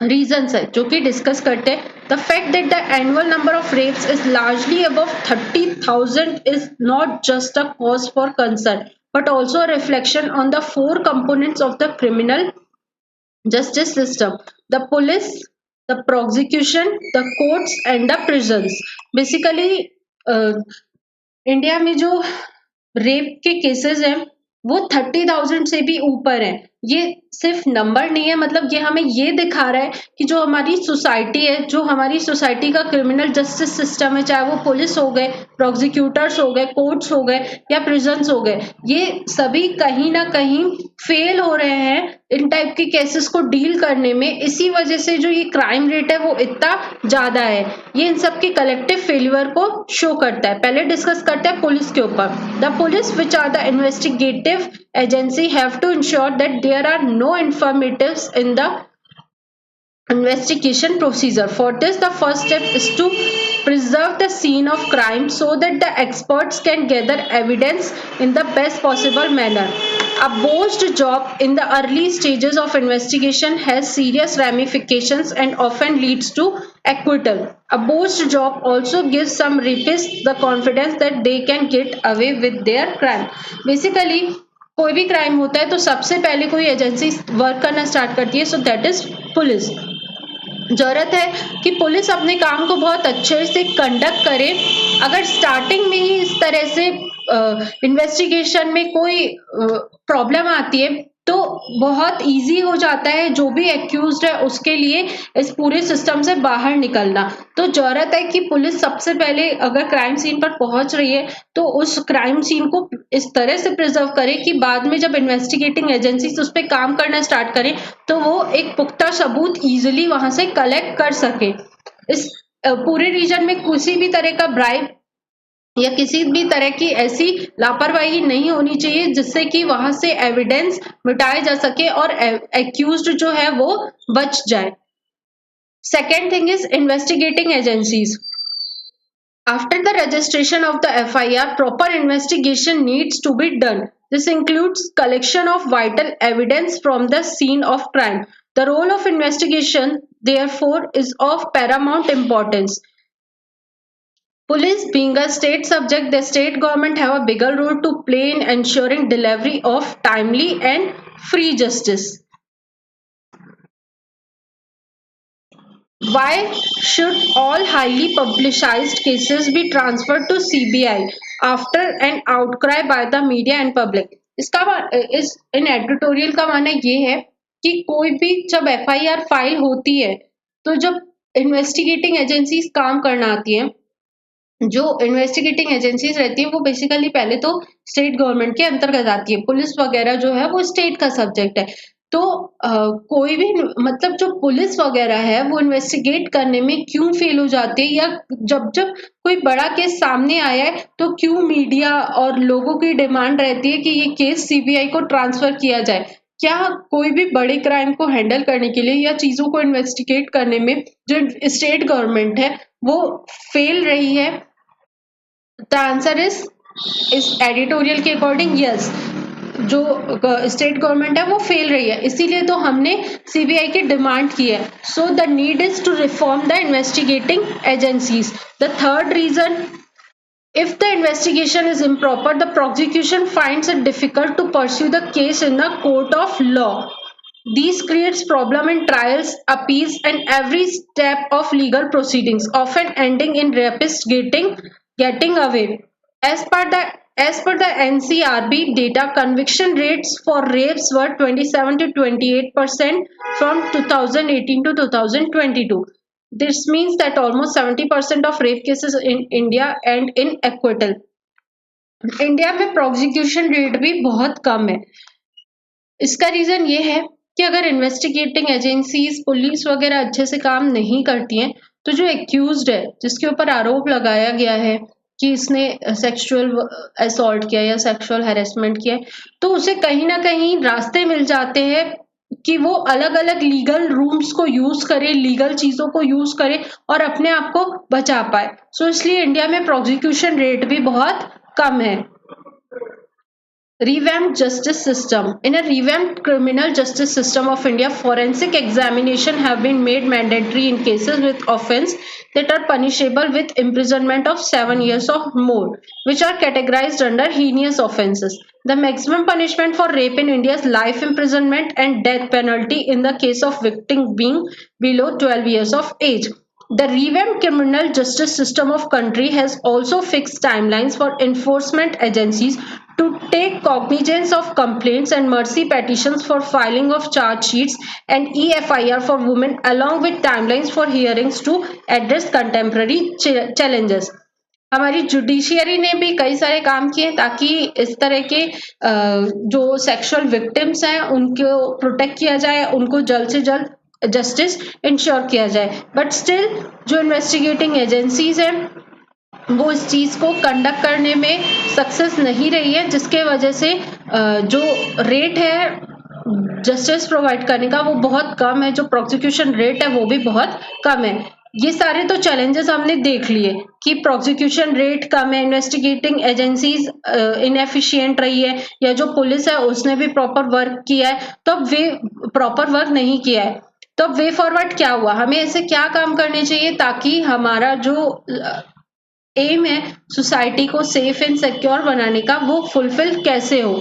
रीजंस है जो कि डिस्कस करते हैं। The fact that the annual number of rapes is largely above 30,000 is not just a cause for concern but also a reflection on the four components of the criminal justice system: the police, the prosecution, the courts and the prisons. Basically India में जो rape के cases हैं वो 30,000 से भी ऊपर हैं। ये सिर्फ नंबर नहीं है, मतलब ये हमें ये दिखा रहा है कि जो हमारी सोसाइटी है, जो हमारी सोसाइटी का क्रिमिनल जस्टिस सिस्टम है, चाहे वो पुलिस हो गए, प्रोसिक्यूटर्स हो गए, कोर्ट्स हो गए या प्रिजन्स हो गए, ये सभी कहीं ना कहीं फेल हो रहे हैं इन टाइप के केसेस को डील करने में। इसी वजह से जो ये क्राइम रेट है वो इतना ज्यादा है। ये इन सब के कलेक्टिव फेलियर को शो करता है। पहले डिस्कस करते हैं पुलिस के ऊपर। The police which are the investigative agency have to ensure that there are no informatives in the investigation procedure. For this, the first step is to preserve the scene of crime so that the experts can gather evidence in the best possible manner. A botched job in the early stages of investigation has serious ramifications and often leads to acquittal. A botched job also gives some rapists the confidence that they can get away with their crime. Basically, कोई भी crime होता है तो सबसे पहले कोई agency work करना start करती है, सो दैट इज पुलिस। जरूरत है कि पुलिस अपने काम को बहुत अच्छे से कंडक्ट करे। अगर स्टार्टिंग में ही इस तरह से इन्वेस्टिगेशन में कोई प्रॉब्लम आती है तो बहुत इजी हो जाता है जो भी एक्यूज्ड है उसके लिए इस पूरे सिस्टम से बाहर निकलना। तो जरूरत है कि पुलिस सबसे पहले अगर क्राइम सीन पर पहुंच रही है तो उस क्राइम सीन को इस तरह से प्रिजर्व करे कि बाद में जब इन्वेस्टिगेटिंग एजेंसीज उस पर काम करना स्टार्ट करें तो वो एक पुख्ता सबूत इजिली वहां से कलेक्ट कर सके। इस पूरे रीजन में किसी भी तरह का ब्राइब या किसी भी तरह की ऐसी लापरवाही नहीं होनी चाहिए जिससे कि वहां से एविडेंस मिटाया जा सके और एक्यूज्ड जो है वो बच जाए। Second thing is investigating agencies. After the registration of the FIR, proper investigation needs to be done. This includes collection of vital evidence from the scene of crime. The role of investigation, therefore, is of paramount importance. Police being a state subject, the state government have a bigger role to play in ensuring delivery of timely and free justice. Why should all highly publicized cases be transferred to CBI after an outcry by the media and public? इसका इस इन editorial का मानना ये है कि कोई भी जब FIR फाइल होती है तो जब इन्वेस्टिगेटिंग एजेंसीज काम करना आती है, जो इन्वेस्टिगेटिंग एजेंसीज रहती है वो बेसिकली पहले तो स्टेट गवर्नमेंट के अंतर्गत आती है। पुलिस वगैरह जो है वो स्टेट का सब्जेक्ट है। तो कोई भी मतलब जो पुलिस वगैरह है वो इन्वेस्टिगेट करने में क्यों फेल हो जाती है, या जब जब कोई बड़ा केस सामने आया है तो क्यों मीडिया और लोगों की डिमांड रहती है कि ये केस CBI को ट्रांसफर किया जाए। क्या कोई भी बड़े क्राइम को हैंडल करने के लिए या चीजों को इन्वेस्टिगेट करने में जो स्टेट गवर्नमेंट है वो फेल रही है? द आंसर इज एडिटोरियल के अकॉर्डिंग यस। जो स्टेट गवर्नमेंट है वो फेल रही है, इसीलिए तो हमने सीबीआई की डिमांड की है. So the need is to reform the investigating agencies. The third reason, if the investigation is improper, the prosecution finds it difficult to pursue the case in the court of law. This creates problem in trials, appeals, and every step of legal proceedings, often ending in rapists getting away. As per the as per the NCRB data, conviction rates for rapes were 27 to 28% from 2018 to 2022. This means that almost 70% of rape cases in India end in acquittal. India में prosecution rate भी बहुत कम है. इसका reason ये है कि अगर investigating agencies, police वगैरह अच्छे से काम नहीं करती हैं, तो जो एक्यूज्ड है, जिसके ऊपर आरोप लगाया गया है कि इसने सेक्सुअल असॉल्ट किया या सेक्सुअल हैरेसमेंट किया, तो उसे कहीं ना कहीं रास्ते मिल जाते हैं कि वो अलग अलग लीगल रूम्स को यूज करे, लीगल चीजों को यूज करे और अपने आप को बचा पाए. सो इसलिए इंडिया में प्रोसिक्यूशन रेट भी बहुत कम है. Revamped justice system. In a revamped criminal justice system of India, forensic examination have been made mandatory in cases with offence that are punishable with imprisonment of 7 years or more, which are categorized under heinous offences. The maximum punishment for rape in India is life imprisonment and death penalty in the case of victim being below 12 years of age. The revamped criminal justice system of country has also fixed timelines for enforcement agencies to take cognizance of complaints and mercy petitions for filing of charge sheets and EFIR for women, along with timelines for hearings to address contemporary challenges. हमारी judiciary ने भी कई सारे काम किए ताकि इस तरह के जो सेक्सुअल विक्टिम्स हैं उनको प्रोटेक्ट किया जाए, उनको जल्द से जल्द जस्टिस इंश्योर किया जाए. बट स्टिल जो इन्वेस्टिगेटिंग एजेंसीज हैं वो इस चीज को कंडक्ट करने में सक्सेस नहीं रही है, जिसके वजह से जो रेट है जस्टिस प्रोवाइड करने का वो बहुत कम है, जो प्रोसिक्यूशन रेट है वो भी बहुत कम है. ये सारे तो चैलेंजेस हमने देख लिए कि प्रोसिक्यूशन रेट कम है, इन्वेस्टिगेटिंग एजेंसीज इनएफिशिएंट रही है, या जो पुलिस है उसने भी प्रॉपर वर्क किया है तो अब वे प्रॉपर वर्क नहीं किया है. तो अब वे फॉरवर्ड क्या हुआ, हमें ऐसे क्या काम करने चाहिए ताकि हमारा जो एम है सोसाइटी को सेफ एंड सिक्योर बनाने का वो फुलफिल कैसे हो.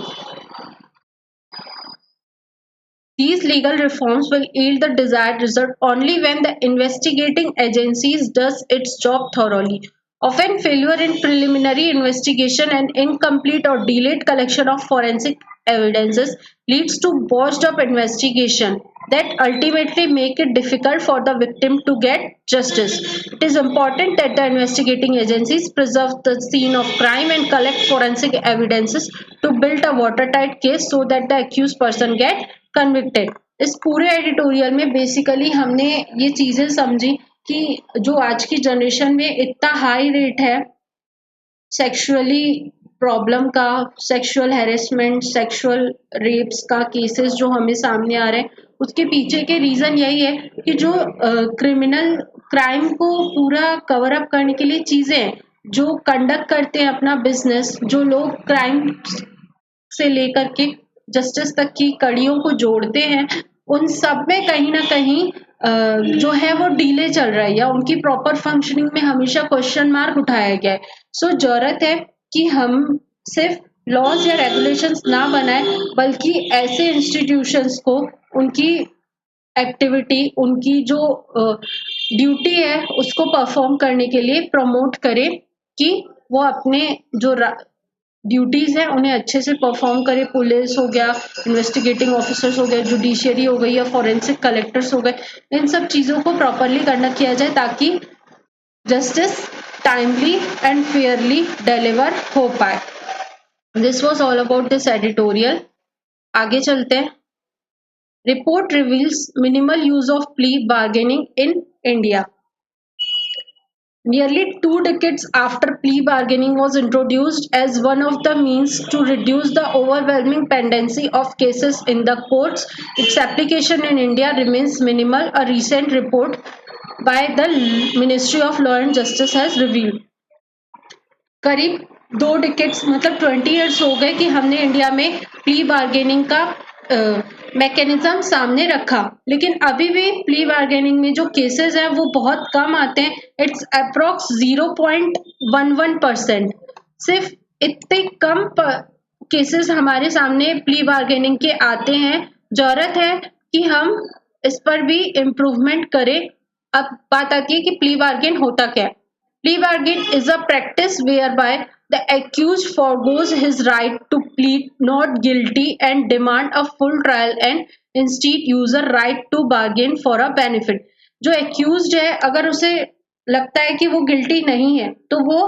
These legal reforms will yield the desired result only when the investigating agencies does its job thoroughly. Often failure in preliminary investigation and incomplete or delayed collection of forensic evidences leads to botched up investigation that ultimately make it difficult for the victim to get justice. It is important that the investigating agencies preserve the scene of crime and collect forensic evidences to build a watertight case so that the accused person get convicted. इस पूरे editorial में basically हमने ये चीजें समझी कि जो आज की जनरेशन में इतना हाई रेट है सेक्सुअली प्रॉब्लम का, सेक्सुअल हैरेसमेंट, सेक्सुअल रेप्स का केसेस जो हमें सामने आ रहे हैं, उसके पीछे के रीजन यही है कि जो क्रिमिनल क्राइम को पूरा कवर अप करने के लिए चीजें हैं, जो कंडक्ट करते हैं अपना बिजनेस, जो लोग क्राइम से लेकर के जस्टिस तक की कड़ियों को जोड़ते हैं, उन सब में कहीं ना कहीं जो है वो डीले चल रहा है या उनकी प्रॉपर फंक्शनिंग में हमेशा क्वेश्चन मार्क उठाया गया है. सो जरूरत है कि हम सिर्फ लॉज या रेगुलेशंस ना बनाए बल्कि ऐसे इंस्टीट्यूशंस को उनकी एक्टिविटी, उनकी जो ड्यूटी है उसको परफॉर्म करने के लिए प्रमोट करें कि वो अपने जो ड्यूटीज है उन्हें अच्छे से परफॉर्म करे. पुलिस हो गया, इन्वेस्टिगेटिंग ऑफिसर्स हो गया, जुडिशियरी हो गई या फॉरेंसिक कलेक्टर्स हो गए, इन सब चीजों को प्रॉपरली कंडक्ट किया जाए ताकि justice timely and Fairlie deliver हो पाए. This was all about this editorial. आगे चलते हैं. Report reveals minimal use of plea bargaining in India. Nearly 2 decades after plea bargaining was introduced as one of the means to reduce the overwhelming pendency of cases in the courts, its application in India remains minimal. A recent report by the Ministry of Law and Justice has revealed. करीब 2 decades मतलब 20 years हो गए कि हमने India में plea bargaining का mechanism सामने रखा, लेकिन अभी भी प्ली बार्गेनिंग में जो केसेस हैं वो बहुत कम आते हैं। It's approx 0.11%। सिर्फ इतने कम केसेस हमारे सामने प्ली बार्गेनिंग के आते हैं। जरूरत है कि हम इस पर भी इम्प्रूवमेंट करें। अब बात आती है कि प्ली बार्गेन होता क्या है। Plea bargain is a practice whereby the accused forgoes his right to plead not guilty and demand a full trial and instead use a right to bargain for a benefit। जो accused है अगर उसे लगता है कि वो guilty नहीं है तो वो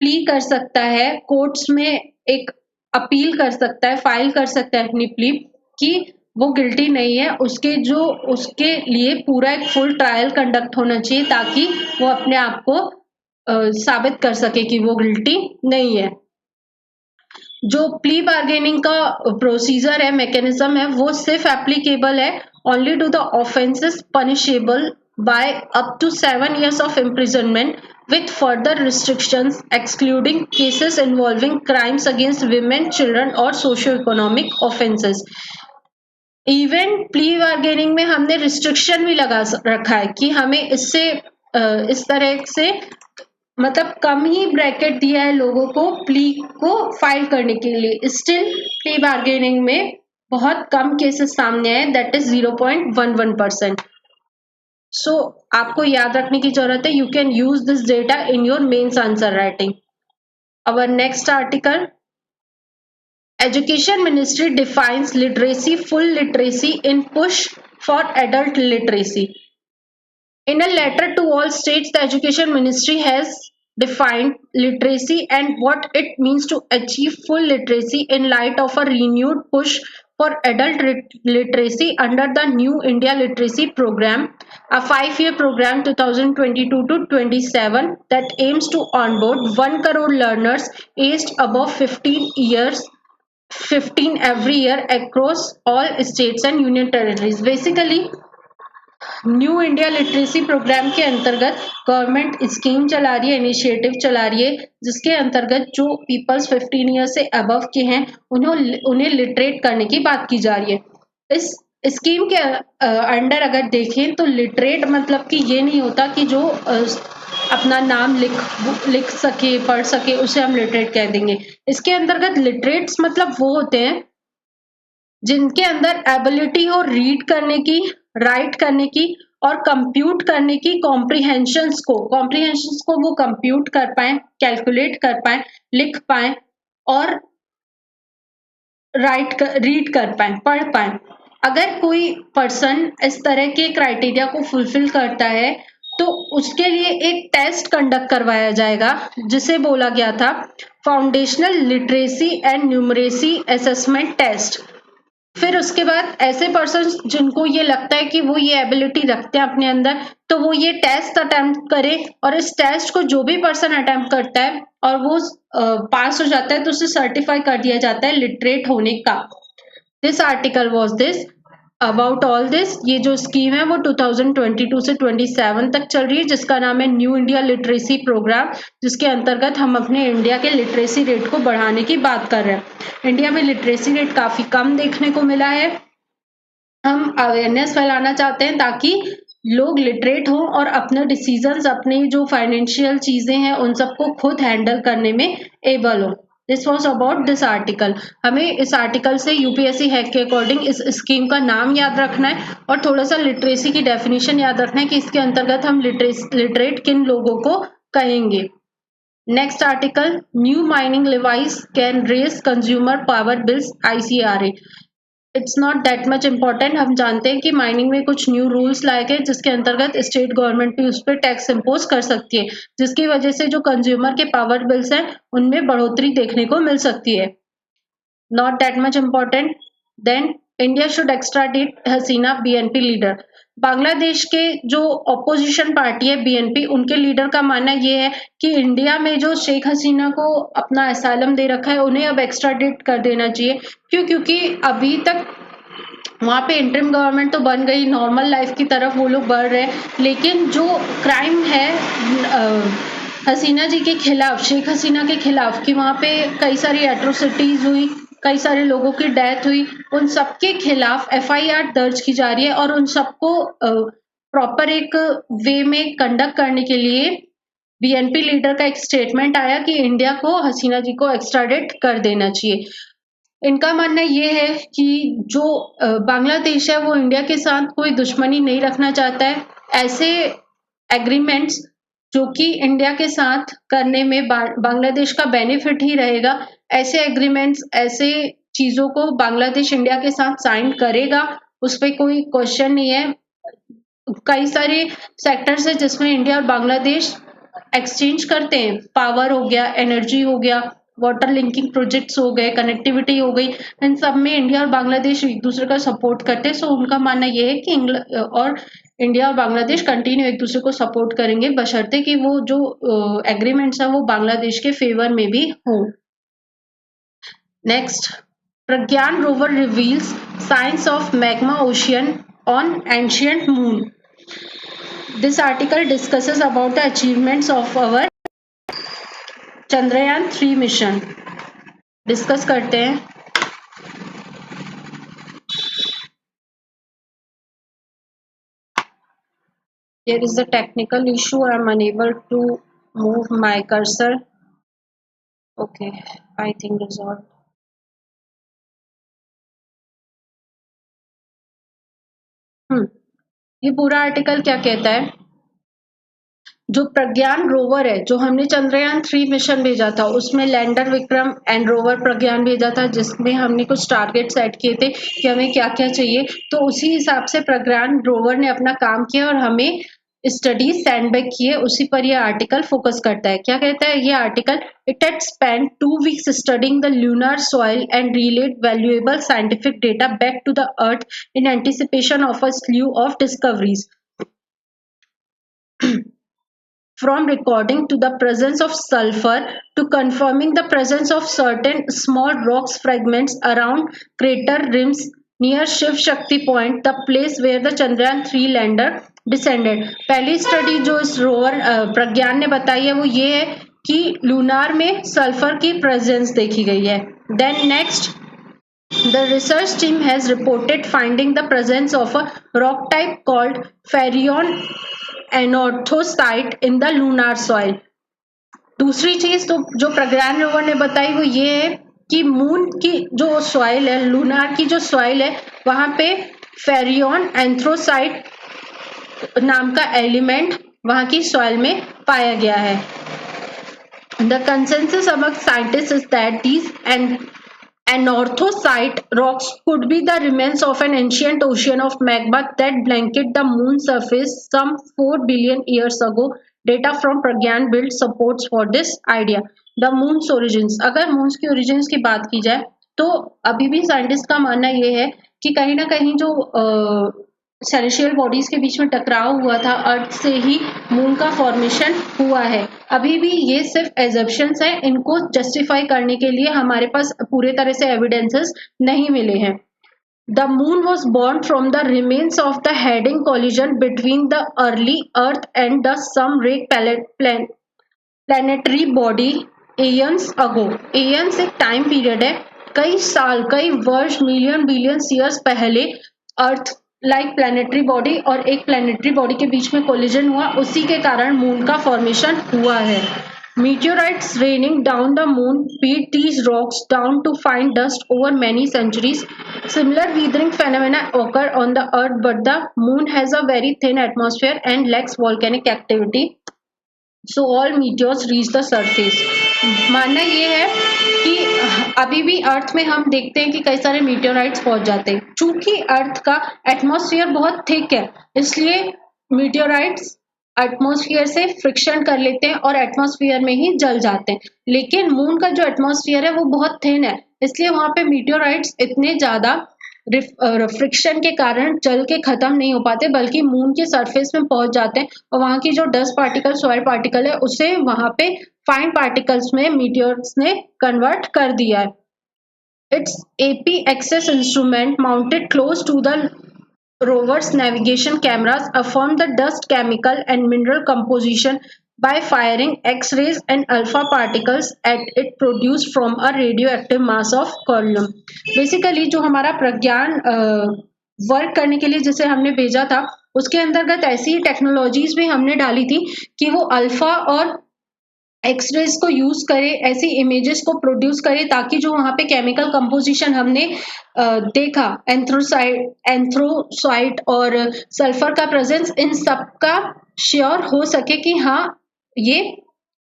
प्ली कर सकता है, कोर्ट्स में एक अपील कर सकता है, फाइल कर सकता है अपनी प्ली कि वो गिल्टी नहीं है। उसके लिए पूरा एक फुल ट्रायल कंडक्ट होना चाहिए ताकि वो अपने आप को साबित कर सके कि वो गिल्टी नहीं है। जो प्ली बार्गेनिंग का प्रोसीजर है, मैकेनिज्म है, वो सिर्फ एप्लीकेबल है only to the offences punishable by up to 7 years of imprisonment with further restrictions excluding cases involving crimes against women, children और socio-economic offenses। Even plea bargaining में हमने restriction भी लगा रखा है कि हमें इससे इस तरह से मतलब कम ही ब्रैकेट दिया है लोगों को प्ली को फाइल करने के लिए। स्टिल प्ली बार्गेनिंग में बहुत कम केसेस सामने आए, दैट इज 0.11%। सो आपको याद रखने की जरूरत है। You can use this data in your mains answer writing. Our next article, Education Ministry defines literacy, full literacy in push for adult literacy. In a letter to all states, the Education Ministry has defined literacy and what it means to achieve full literacy in light of a renewed push for adult literacy under the New India Literacy Program, a 5-year program 2022 to 27 that aims to onboard 1 crore learners aged above 15 every year across all states and union territories। Basically new India literacy programme के अंतर्गत government scheme चला रही है, initiative चला रही है, जिसके अंतर्गत जो पीपल्स 15 ईयर से अबव के हैं उन्हें लिटरेट करने की बात की जा रही है। इस स्कीम के अंडर अगर देखें तो लिटरेट मतलब कि ये नहीं होता कि जो अपना नाम लिख सके, पढ़ सके, उसे हम लिटरेट कह देंगे। इसके अंतर्गत लिटरेट्स मतलब वो होते हैं जिनके अंदर एबिलिटी हो रीड करने की, राइट करने की और कंप्यूट करने की, कॉम्प्रिहेंशंस को वो कंप्यूट कर पाए, कैलकुलेट कर पाए, लिख पाए और रीड कर पाए, पढ़ पाए। अगर कोई पर्सन इस तरह के क्राइटेरिया को फुलफिल करता है तो उसके लिए एक टेस्ट कंडक्ट करवाया जाएगा जिसे बोला गया था foundational literacy and numeracy assessment test. फिर उसके बाद ऐसे पर्सन जिनको ये लगता है कि वो ये एबिलिटी रखते हैं अपने अंदर, तो वो ये टेस्ट अटेम्प्ट करे और इस टेस्ट को जो भी पर्सन अटेम्प्ट करता है और वो पास हो जाता है तो उसे सर्टिफाई कर दिया जाता है लिटरेट होने का। This article was this about all this. ये जो स्कीम है वो 2022 से 27 तक चल रही है, जिसका नाम है न्यू इंडिया लिटरेसी प्रोग्राम, जिसके अंतर्गत हम अपने इंडिया के लिटरेसी रेट को बढ़ाने की बात कर रहे हैं। इंडिया में लिटरेसी रेट काफी कम देखने को मिला है। हम अवेयरनेस फैलाना चाहते हैं ताकि लोग लिटरेट हों और अपने डिसीजंस, अपनी जो फाइनेंशियल चीजें हैं उन सबको खुद हैंडल करने में एबल हो। This was about this article. हमें इस आर्टिकल से यूपीएससी हैक के अकॉर्डिंग इस स्कीम का नाम याद रखना है और थोड़ा सा लिटरेसी की डेफिनेशन याद रखना है कि इसके अंतर्गत हम लिटरेट किन लोगों को कहेंगे। Next article, new mining levies can raise consumer power bills ICRA। It's not that much important. हम जानते हैं कि माइनिंग में कुछ न्यू रूल्स लाए गए जिसके अंतर्गत स्टेट गवर्नमेंट भी उस पर टैक्स इम्पोज कर सकती है, जिसकी वजह से जो कंज्यूमर के पावर बिल्स हैं उनमें बढ़ोतरी देखने को मिल सकती है। Not that much important. Then India should extradite Hasina BNP leader. Bangladesh के जो ऑपोजिशन पार्टी है BNP, उनके लीडर का मानना ये है कि इंडिया में जो शेख हसीना को अपना असाइलम दे रखा है उन्हें अब एक्स्ट्राडिट कर देना चाहिए। क्योंकि अभी तक वहाँ पे इंटरिम गवर्नमेंट तो बन गई, नॉर्मल लाइफ की तरफ वो लोग बढ़ रहे हैं, लेकिन जो क्राइम है हसीना जी के खिलाफ, शेख हसीना के खिलाफ, कि वहाँ पे कई सारी एट्रोसिटीज हुई, कई सारे लोगों की डेथ हुई, उन सबके खिलाफ एफआईआर दर्ज की जा रही है और उन सबको प्रॉपर एक वे में कंडक्ट करने के लिए बीएनपी लीडर का एक स्टेटमेंट आया कि इंडिया को हसीना जी को एक्स्ट्राडिट कर देना चाहिए। इनका मानना ये है कि जो बांग्लादेश है वो इंडिया के साथ कोई दुश्मनी नहीं रखना चाहता है। ऐसे एग्रीमेंट्स जो कि इंडिया के साथ करने में बांग्लादेश का बेनिफिट ही रहेगा, ऐसे एग्रीमेंट्स, ऐसे चीजों को बांग्लादेश इंडिया के साथ साइन करेगा, उस पर कोई क्वेश्चन नहीं है। कई सारे सेक्टर्स है जिसमें इंडिया और बांग्लादेश एक्सचेंज करते हैं, पावर हो गया, एनर्जी हो गया, वाटर लिंकिंग प्रोजेक्ट्स हो गए, कनेक्टिविटी हो गई, इन सब में इंडिया और बांग्लादेश एक दूसरे का सपोर्ट करते हैं। सो उनका मानना ये है कि इंडिया और बांग्लादेश कंटिन्यू एक दूसरे को सपोर्ट करेंगे, बशर्ते कि वो जो एग्रीमेंट्स है वो बांग्लादेश के फेवर में भी हो। Next, Pragyan rover reveals science of magma ocean on ancient moon. This article discusses about the achievements of our Chandrayaan 3 mission. Discuss करते हैं। There is a technical issue. I am unable to move my cursor. Okay, I think resolved. ये पूरा article क्या कहता है? जो प्रज्ञान rover है, जो हमने चंद्रयान 3 मिशन भेजा था, उसमें लैंडर विक्रम एंड रोवर प्रज्ञान भेजा था, जिसमें हमने कुछ टारगेट सेट किए थे कि हमें क्या क्या चाहिए। तो उसी हिसाब से प्रज्ञान रोवर ने अपना काम किया और हमें स्टडी सेंड बैक किए। उसी पर यह आर्टिकल फोकस करता है। क्या कहता है ये article? It had spent 2 weeks studying the lunar soil and relate valuable scientific data back to the earth in anticipation of a sleeve of discoveries. From recording to the presence of sulfur to confirming the presence of certain small rocks fragments around crater rims near Shiv Shakti Point, the place where the Chandrayaan 3 lander descended. पहली study जो इस rover प्रज्ञान ने बताई है वो ये है कि लूनार में सल्फर की प्रेजेंस देखी गई है। Then next, the research team has reported finding the presence of a rock type called ferrion anorthosite in the lunar soil. दूसरी चीज तो जो प्रज्ञान रोवर ने बताई वो ये है कि मून की जो सॉइल है, लूनार की जो सॉइल है, वहां पे फेरियन एंथ्रोसाइट नाम का एलिमेंट वहां की सॉइल में पाया गया है। The consensus among scientists is that these anorthosite rocks could be the remains of an ancient ocean of magma that blanket the moon's surface some 4 billion years ago. Data from Pragyan build supports for this idea. The moon's origins. अगर moons की origins की बात की जाए तो अभी भी scientist का मानना ये है कि कहीं ना कहीं जो सेलेस्टियल बॉडीज के बीच में टकराव हुआ था, अर्थ से ही मून का फॉर्मेशन हुआ है। अभी भी ये सिर्फ एजम्पशंस है, इनको जस्टिफाई करने के लिए हमारे पास पूरे तरह से एविडेंसेस नहीं मिले हैं। The moon was born from the remains of the heading collision between the early earth and the some rake planetary body aeons ago. Aeons एक टाइम पीरियड है, कई साल, कई वर्ष, मिलियन बिलियन ईयर्स पहले अर्थ लाइक प्लैनेटरी बॉडी और एक planetary body के बीच में कोलिजन हुआ, उसी के कारण मून का फॉर्मेशन हुआ है। Meteorites raining down the moon beat these rocks down to find dust over many centuries. Similar weathering phenomena occur on the earth, but the moon has a very thin atmosphere and lacks volcanic activity. So all meteors reach the surface. मानना ये है कि अभी भी अर्थ में हम देखते हैं कि कई सारे मीटियोराइट्स पहुंच जाते हैं। चूंकि अर्थ का एटमॉस्फेयर बहुत थिक है, इसलिए मीटियोराइट्स एटमॉस्फेयर से फ्रिक्शन कर लेते हैं और एटमॉस्फेयर में ही जल जाते हैं। लेकिन मून का जो एटमॉस्फेयर है वो बहुत थिन है, इसलिए वहां पे मीटियोराइट्स इतने ज्यादा फ्रिक्शन के कारण जल के खत्म नहीं हो पाते, बल्कि मून के सरफेस में पहुंच जाते हैं और वहां की जो डस्ट पार्टिकल, सॉइल पार्टिकल है, उसे वहां पे फाइन पार्टिकल्स में मीटियोर्स ने कन्वर्ट कर दिया है। It's AP XS instrument mounted close to the rover's navigation cameras affirm the dust chemical and mineral composition by firing X-rays and alpha particles at it produced from a radioactive mass of column. Basically जो हमारा प्रज्ञान work करने के लिए जिसे हमने भेजा था, उसके अंतर्गत ऐसी टेक्नोलॉजीज भी हमने डाली थी कि वो अल्फा और एक्सरेज को यूज करे, ऐसी इमेजेस को प्रोड्यूस करे ताकि जो वहां पे केमिकल कंपोजिशन हमने देखा, एंथ्रोसाइट और सल्फर का प्रेजेंस, इन सब का श्योर हो सके कि हाँ ये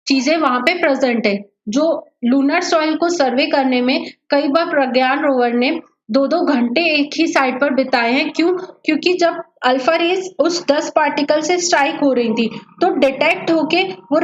चीजें वहां पे प्रेजेंट है। जो लूनर सॉइल को सर्वे करने में कई बार प्रज्ञान रोवर ने 2-2 घंटे एक ही साइट पर बिताए हैं। क्यों? क्योंकि जब अल्फा रेज उस 10 पार्टिकल से स्ट्राइक हो रही थी तो डिटेक्ट होके वो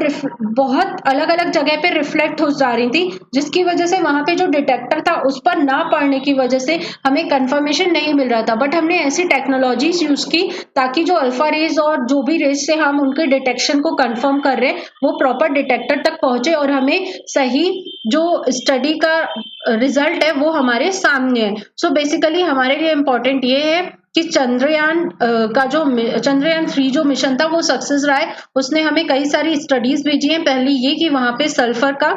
बहुत अलग अलग जगह पे रिफ्लेक्ट हो जा रही थी, जिसकी वजह से वहां पे जो डिटेक्टर था उस पर ना पड़ने की वजह से हमें कंफर्मेशन नहीं मिल रहा था। बट हमने ऐसी टेक्नोलॉजीज यूज की ताकि जो अल्फा रेज और जो भी रेज से हम उनके डिटेक्शन को कंफर्म कर रहे हैं वो प्रॉपर डिटेक्टर तक पहुंचे और हमें सही जो स्टडी का रिजल्ट है वो हमारे सामने है। सो बेसिकली हमारे लिए इम्पोर्टेंट ये है कि चंद्रयान का जो चंद्रयान 3 जो मिशन था वो सक्सेस रहा है। उसने हमें कई सारी स्टडीज भेजी हैं। पहली ये कि वहां पे सल्फर का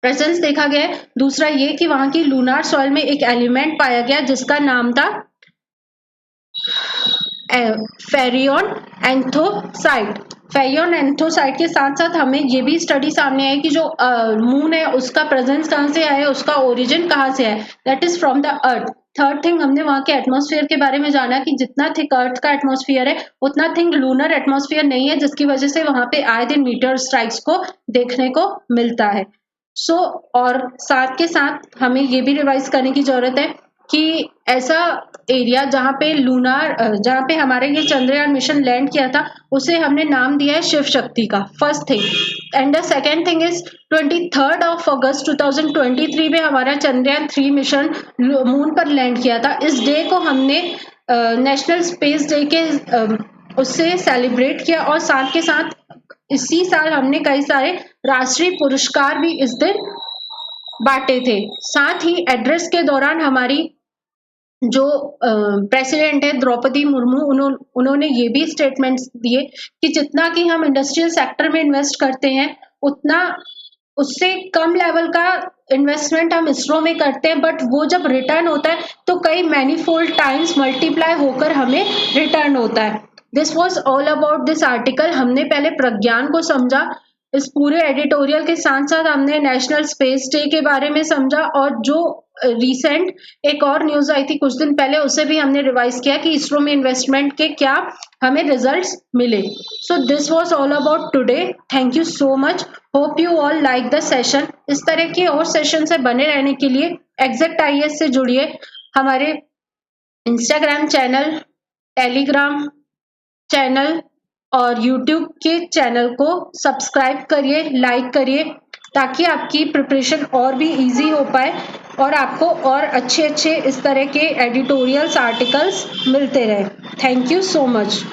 प्रेजेंस देखा गया है, दूसरा ये कि वहां की लूनार सॉइल में एक एलिमेंट पाया गया जिसका नाम था फेरियन एंथोसाइट। फेरियन एंथोसाइट के साथ साथ हमें ये भी स्टडी सामने आई कि जो मून है उसका प्रेजेंस कहाँ से आया, उसका ओरिजिन कहाँ से है, that is from the earth. Third thing, हमने वहां के एटमॉस्फेयर के बारे में जाना कि जितना थिक अर्थ का एटमॉस्फेयर है उतना थिक लूनर एटमॉस्फेयर नहीं है, जिसकी वजह से वहां पे आए दिन मीटर स्ट्राइक्स को देखने को मिलता है। और साथ के साथ हमें ये भी रिवाइज करने की जरूरत है कि ऐसा एरिया जहाँ पे हमारे ये चंद्रयान मिशन लैंड किया था उसे हमने नाम दिया है शिव शक्ति का, first thing. And the second thing is 23 अगस्त 2023 में हमारा चंद्रयान 3 मिशन मून पर लैंड किया था। इस डे को हमने नेशनल स्पेस डे के उससे सेलिब्रेट किया और साथ के साथ इसी साल हमने कई सारे राष्ट्रीय पुरस्कार भी इस दिन बांटे थे। साथ ही एड्रेस के दौरान हमारी जो प्रेसिडेंट है द्रौपदी मुर्मू, उन्होंने ये भी स्टेटमेंट्स दिए कि जितना कि हम इंडस्ट्रियल सेक्टर में इन्वेस्ट करते हैं उतना उससे कम लेवल का इन्वेस्टमेंट हम इसरो में करते हैं, बट वो जब रिटर्न होता है तो कई मैनीफोल्ड टाइम्स मल्टीप्लाई होकर हमें रिटर्न होता है। This was all about this article. हमने पहले प्रज्ञान को समझा, इस पूरे एडिटोरियल के साथ साथ हमने नेशनल स्पेस डे के बारे में समझा और जो रिसेंट एक और न्यूज आई थी कुछ दिन पहले उसे भी हमने रिवाइज किया कि इसरो में इन्वेस्टमेंट के क्या हमें रिजल्ट्स मिले। सो this was all about today. Thank you so much. Hope you all like the session. इस तरह के और सेशन से बने रहने के लिए एग्जैक्ट आईएएस से जुड़िए। हमारे इंस्टाग्राम चैनल, टेलीग्राम चैनल और यूट्यूब के चैनल को सब्सक्राइब करिए, लाइक करिए ताकि आपकी प्रिपरेशन और भी इजी हो पाए और आपको और अच्छे इस तरह के एडिटोरियल्स आर्टिकल्स मिलते रहे। Thank you so much.